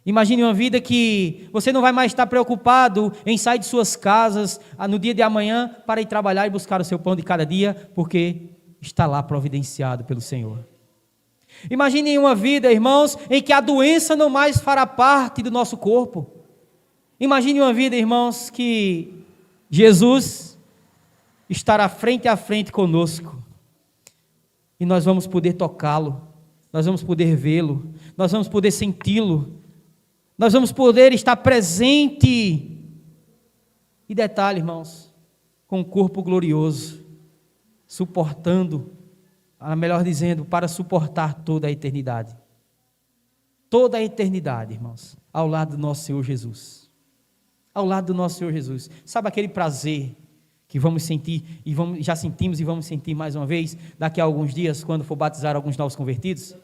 Imagine uma vida que você não vai mais estar preocupado em sair de suas casas no dia de amanhã para ir trabalhar e buscar o seu pão de cada dia, porque está lá providenciado pelo Senhor. Imagine uma vida, irmãos, em que a doença não mais fará parte do nosso corpo. Imagine uma vida, irmãos, que Jesus estará frente a frente conosco. E nós vamos poder tocá-lo, nós vamos poder vê-lo, nós vamos poder senti-lo, nós vamos poder estar presente. E detalhe, irmãos, com um corpo glorioso, suportando, melhor dizendo, para suportar toda a eternidade. Toda a eternidade, irmãos, ao lado do nosso Senhor Jesus. Ao lado do nosso Senhor Jesus. Sabe aquele prazer que vamos sentir, já sentimos e vamos sentir mais uma vez, daqui a alguns dias, quando for batizar alguns novos convertidos?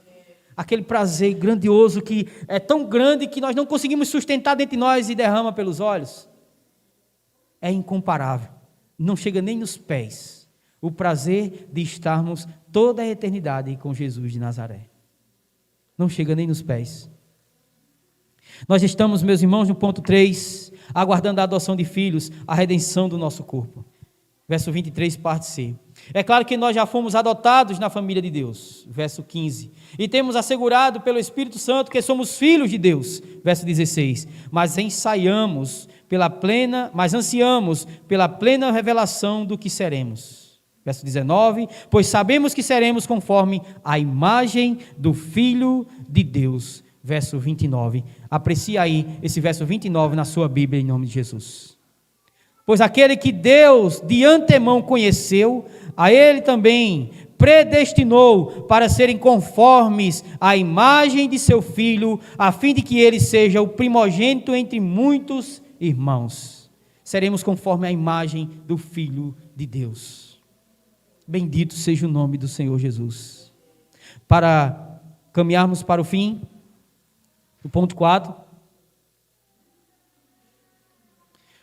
Aquele prazer grandioso que é tão grande que nós não conseguimos sustentar dentro de nós e derrama pelos olhos. É incomparável. Não chega nem nos pés. O prazer de estarmos toda a eternidade com Jesus de Nazaré. Não chega nem nos pés. Nós estamos, meus irmãos, no ponto 3, aguardando a adoção de filhos, a redenção do nosso corpo. Verso 23, parte C. É claro que nós já fomos adotados na família de Deus. Verso 15. E temos assegurado pelo Espírito Santo que somos filhos de Deus. Verso 16. Mas ansiamos pela plena revelação do que seremos. Verso 19. Pois sabemos que seremos conforme a imagem do Filho de Deus. Verso 29. Aprecie aí esse verso 29 na sua Bíblia, em nome de Jesus. Pois aquele que Deus de antemão conheceu, a ele também predestinou para serem conformes à imagem de seu Filho, a fim de que ele seja o primogênito entre muitos irmãos. Seremos conforme à imagem do Filho de Deus. Bendito seja o nome do Senhor Jesus. Para caminharmos para o fim, o ponto 4.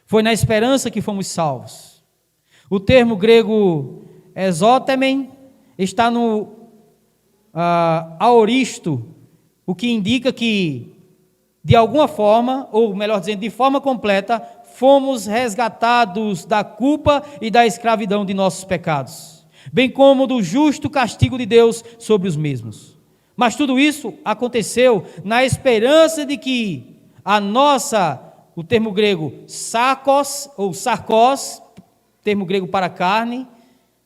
Foi na esperança que fomos salvos. O termo grego exotemen está no aoristo, o que indica que, de alguma forma, ou melhor dizendo, de forma completa, fomos resgatados da culpa e da escravidão de nossos pecados, bem como do justo castigo de Deus sobre os mesmos. Mas tudo isso aconteceu na esperança de que o termo grego sarkos, ou sarkos, termo grego para carne,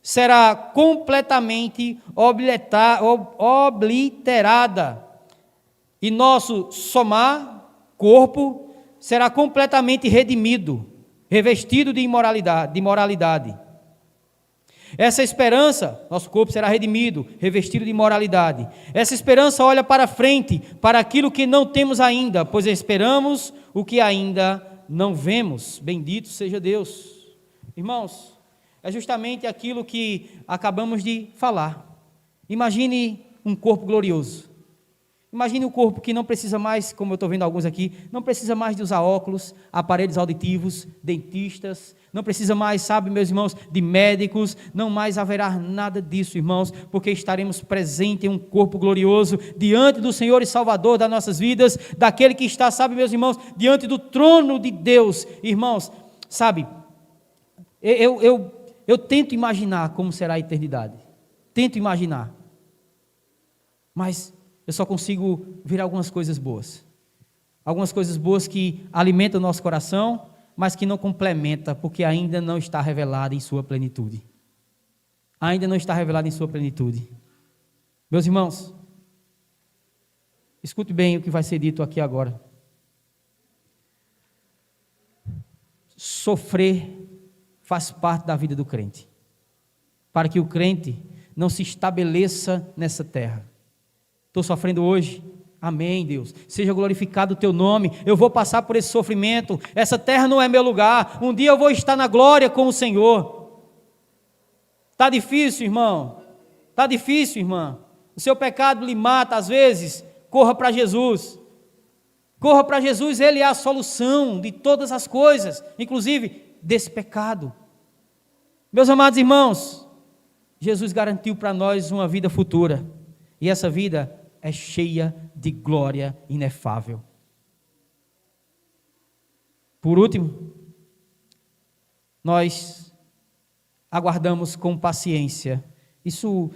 será completamente obliterada. E nosso somar, corpo, será completamente redimido, revestido de moralidade. Essa esperança, nosso corpo será redimido, revestido de moralidade. Essa esperança olha para frente, para aquilo que não temos ainda, pois esperamos o que ainda não vemos. Bendito seja Deus. Irmãos, é justamente aquilo que acabamos de falar. Imagine um corpo glorioso. Imagine um corpo que não precisa mais, como eu estou vendo alguns aqui, não precisa mais de usar óculos, aparelhos auditivos, dentistas, não precisa mais, sabe, meus irmãos, de médicos, não mais haverá nada disso, irmãos, porque estaremos presentes em um corpo glorioso, diante do Senhor e Salvador das nossas vidas, daquele que está, sabe, meus irmãos, diante do trono de Deus. Irmãos, sabe, eu tento imaginar como será a eternidade, tento imaginar, mas eu só consigo ver algumas coisas boas que alimentam o nosso coração, mas que não complementa, porque ainda não está revelada em sua plenitude. Ainda não está revelada em sua plenitude. Meus irmãos, escute bem o que vai ser dito aqui agora. Sofrer faz parte da vida do crente, para que o crente não se estabeleça nessa terra. Estou sofrendo hoje. Amém, Deus. Seja glorificado o teu nome. Eu vou passar por esse sofrimento. Essa terra não é meu lugar. Um dia eu vou estar na glória com o Senhor. Está difícil, irmão. Está difícil, irmã. O seu pecado lhe mata às vezes. Corra para Jesus. Corra para Jesus, Ele é a solução de todas as coisas, inclusive desse pecado. Meus amados irmãos, Jesus garantiu para nós uma vida futura. E essa vida é cheia de glória inefável. Por último, nós aguardamos com paciência. Isso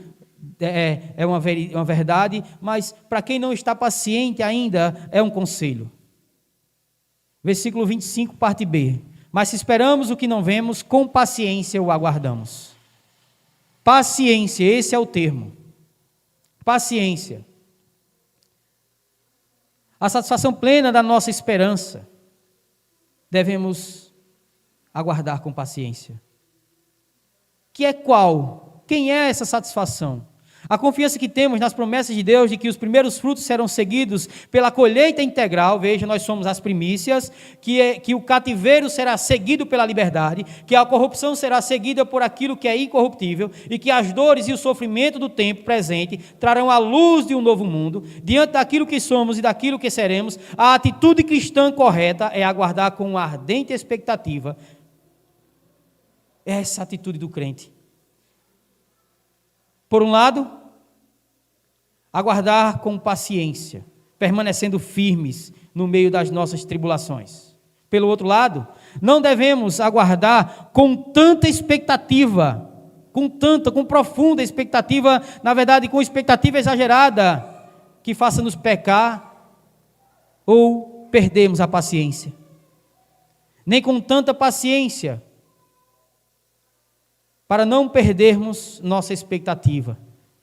é uma verdade, mas para quem não está paciente ainda, é um conselho. Versículo 25, parte B. Mas se esperamos o que não vemos, com paciência o aguardamos. Paciência, esse é o termo. Paciência. A satisfação plena da nossa esperança, devemos aguardar com paciência. Que é qual? Quem é essa satisfação? A confiança que temos nas promessas de Deus de que os primeiros frutos serão seguidos pela colheita integral, veja, nós somos as primícias, que o cativeiro será seguido pela liberdade, que a corrupção será seguida por aquilo que é incorruptível e que as dores e o sofrimento do tempo presente trarão a luz de um novo mundo. Diante daquilo que somos e daquilo que seremos, a atitude cristã correta é aguardar com uma ardente expectativa. Essa atitude do crente. Por um lado, aguardar com paciência, permanecendo firmes no meio das nossas tribulações. Pelo outro lado, não devemos aguardar com tanta expectativa, com profunda expectativa, na verdade, com expectativa exagerada, que faça-nos pecar ou perdermos a paciência. Nem com tanta paciência, para não perdermos nossa expectativa.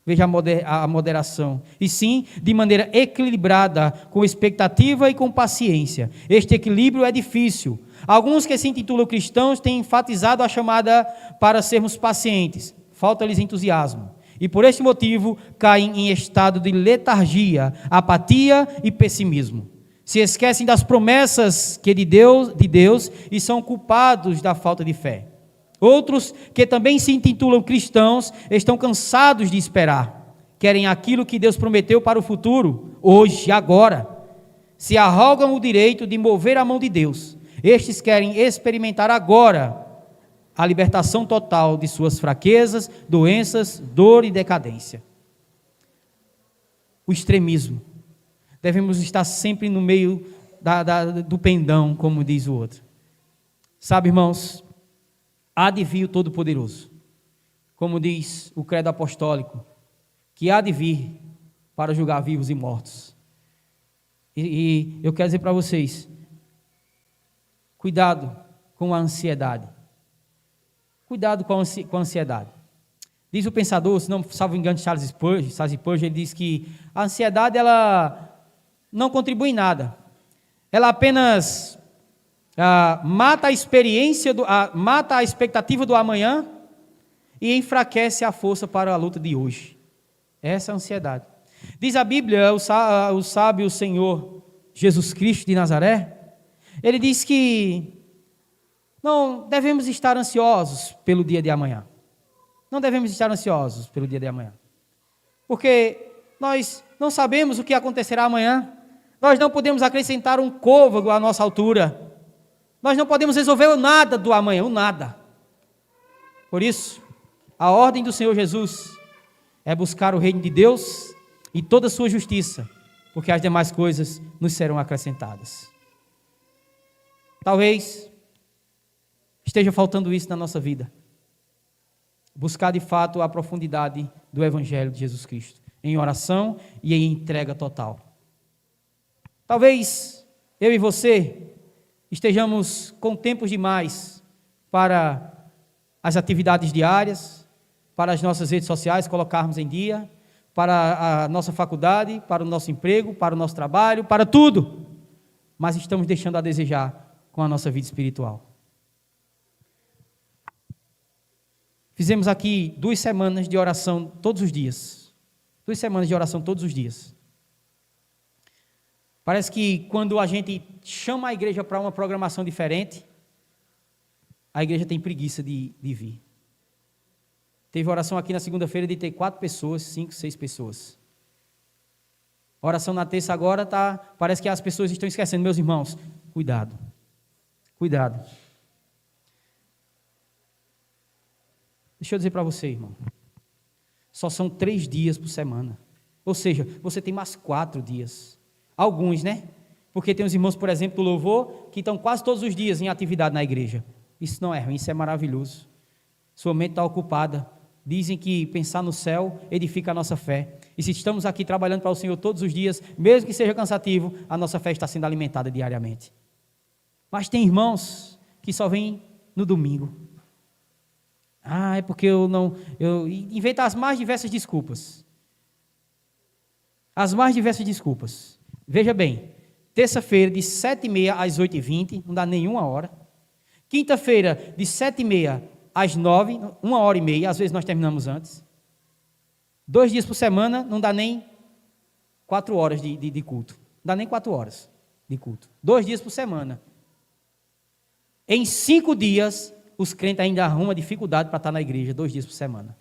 Veja a moderação. E sim, de maneira equilibrada, com expectativa e com paciência. Este equilíbrio é difícil. Alguns que se intitulam cristãos têm enfatizado a chamada para sermos pacientes. Falta-lhes entusiasmo. E por este motivo, caem em estado de letargia, apatia e pessimismo. Se esquecem das promessas de Deus e são culpados da falta de fé. Outros, que também se intitulam cristãos, estão cansados de esperar. Querem aquilo que Deus prometeu para o futuro, hoje, agora. Se arrogam o direito de mover a mão de Deus. Estes querem experimentar agora a libertação total de suas fraquezas, doenças, dor e decadência. O extremismo. Devemos estar sempre no meio do pendão, como diz o outro. Sabe, irmãos, há de vir o Todo-Poderoso, como diz o credo apostólico, que há de vir para julgar vivos e mortos. E eu quero dizer para vocês, cuidado com a ansiedade. Cuidado com a ansiedade. Diz o pensador, se não salvo engano, Charles Spurgeon, ele diz que a ansiedade ela não contribui em nada. Ela apenas mata a expectativa do amanhã e enfraquece a força para a luta de hoje. Essa é a ansiedade. Diz a Bíblia, o sábio Senhor Jesus Cristo de Nazaré, ele diz que não devemos estar ansiosos pelo dia de amanhã. Não devemos estar ansiosos pelo dia de amanhã. Porque nós não sabemos o que acontecerá amanhã. Nós não podemos acrescentar um côvago à nossa altura. Nós não podemos resolver o nada do amanhã, o nada. Por isso, a ordem do Senhor Jesus é buscar o reino de Deus e toda a sua justiça, porque as demais coisas nos serão acrescentadas. Talvez esteja faltando isso na nossa vida. Buscar de fato a profundidade do Evangelho de Jesus Cristo, em oração e em entrega total. Talvez eu e você estejamos com tempos demais para as atividades diárias, para as nossas redes sociais colocarmos em dia, para a nossa faculdade, para o nosso emprego, para o nosso trabalho, para tudo, mas estamos deixando a desejar com a nossa vida espiritual. Fizemos aqui 2 semanas de oração todos os dias. 2 semanas de oração todos os dias. Parece que quando a gente chama a igreja para uma programação diferente, a igreja tem preguiça de vir. Teve oração aqui na segunda-feira de ter 4 pessoas, 5, 6 pessoas. Oração na terça agora parece que as pessoas estão esquecendo. Meus irmãos, cuidado. Cuidado. Deixa eu dizer para você, irmão. Só são 3 dias por semana. Ou seja, você tem mais 4 dias. Alguns, né? Porque tem os irmãos, por exemplo, do louvor, que estão quase todos os dias em atividade na igreja. Isso não é ruim, isso é maravilhoso. Sua mente está ocupada. Dizem que pensar no céu edifica a nossa fé. E se estamos aqui trabalhando para o Senhor todos os dias, mesmo que seja cansativo, a nossa fé está sendo alimentada diariamente. Mas tem irmãos que só vêm no domingo. É porque eu invento as mais diversas desculpas. As mais diversas desculpas. Veja bem, terça-feira de 7h30 às 8h20, não dá nenhuma hora. Quinta-feira de 7h30 às 9h, 1h30, às vezes nós terminamos antes. 2 dias por semana, não dá nem 4 horas de culto. Não dá nem 4 horas de culto. 2 dias por semana. Em 5 dias, os crentes ainda arrumam dificuldade para estar na igreja, 2 dias por semana.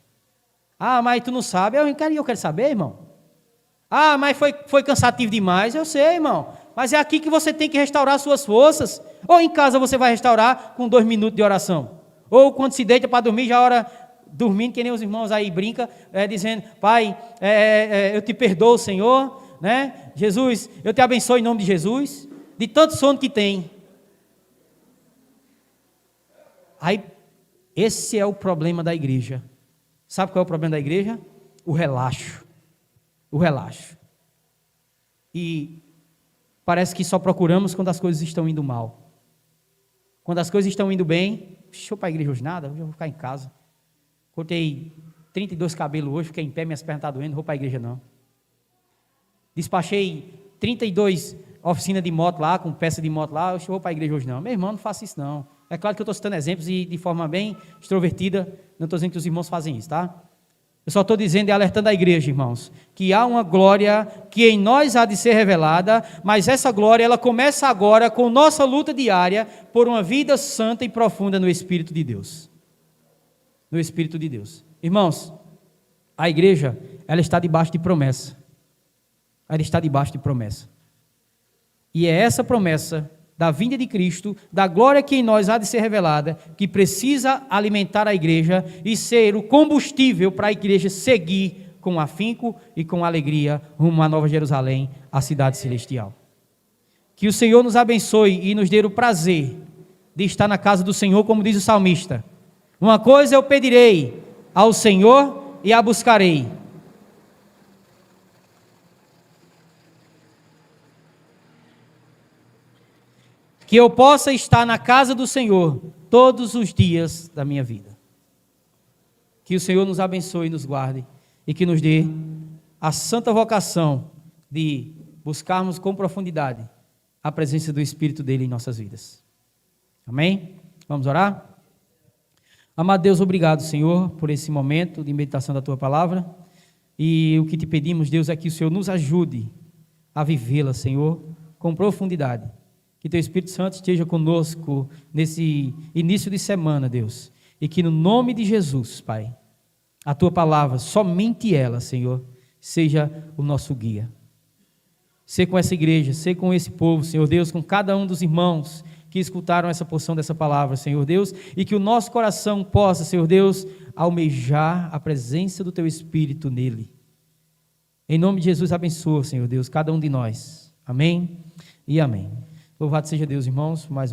Mas tu não sabe? Eu quero saber, irmão. Mas foi cansativo demais. Eu sei, irmão. Mas é aqui que você tem que restaurar suas forças. Ou em casa você vai restaurar com 2 minutos de oração. Ou quando se deita para dormir, já ora dormindo, que nem os irmãos aí brincam, dizendo, Pai, eu te perdoo, Senhor, né? Jesus, eu te abençoo em nome de Jesus, de tanto sono que tem. Aí, esse é o problema da igreja. Sabe qual é o problema da igreja? O relaxo. O relaxo. E parece que só procuramos quando as coisas estão indo mal. Quando as coisas estão indo bem, deixa eu para a igreja hoje nada, hoje eu vou ficar em casa. Cortei 32 cabelos hoje, fiquei em pé, minhas pernas estão doendo, não vou para a igreja não. Despachei 32 oficinas de moto lá, com peça de moto lá, eu vou para a igreja hoje não. Meu irmão, não faça isso não. É claro que eu estou citando exemplos e de forma bem extrovertida, não estou dizendo que os irmãos fazem isso, tá? Eu só estou dizendo e alertando a igreja, irmãos, que há uma glória que em nós há de ser revelada, mas essa glória, ela começa agora com nossa luta diária por uma vida santa e profunda no Espírito de Deus. No Espírito de Deus. Irmãos, a igreja, ela está debaixo de promessa. Ela está debaixo de promessa. E é essa promessa da vinda de Cristo, da glória que em nós há de ser revelada, que precisa alimentar a igreja e ser o combustível para a igreja seguir com afinco e com alegria rumo à Nova Jerusalém, a cidade celestial. Que o Senhor nos abençoe e nos dê o prazer de estar na casa do Senhor, como diz o salmista. Uma coisa eu pedirei ao Senhor e a buscarei. Que eu possa estar na casa do Senhor todos os dias da minha vida. Que o Senhor nos abençoe e nos guarde e que nos dê a santa vocação de buscarmos com profundidade a presença do Espírito dele em nossas vidas. Amém? Vamos orar? Amado Deus, obrigado, Senhor, por esse momento de meditação da Tua Palavra. E o que te pedimos, Deus, é que o Senhor nos ajude a vivê-la, Senhor, com profundidade. Que Teu Espírito Santo esteja conosco nesse início de semana, Deus. E que no nome de Jesus, Pai, a Tua Palavra, somente ela, Senhor, seja o nosso guia. Ser com essa igreja, ser com esse povo, Senhor Deus, com cada um dos irmãos que escutaram essa porção dessa palavra, Senhor Deus, e que o nosso coração possa, Senhor Deus, almejar a presença do Teu Espírito nele. Em nome de Jesus, abençoa, Senhor Deus, cada um de nós. Amém e amém. Louvado seja Deus, irmãos, mais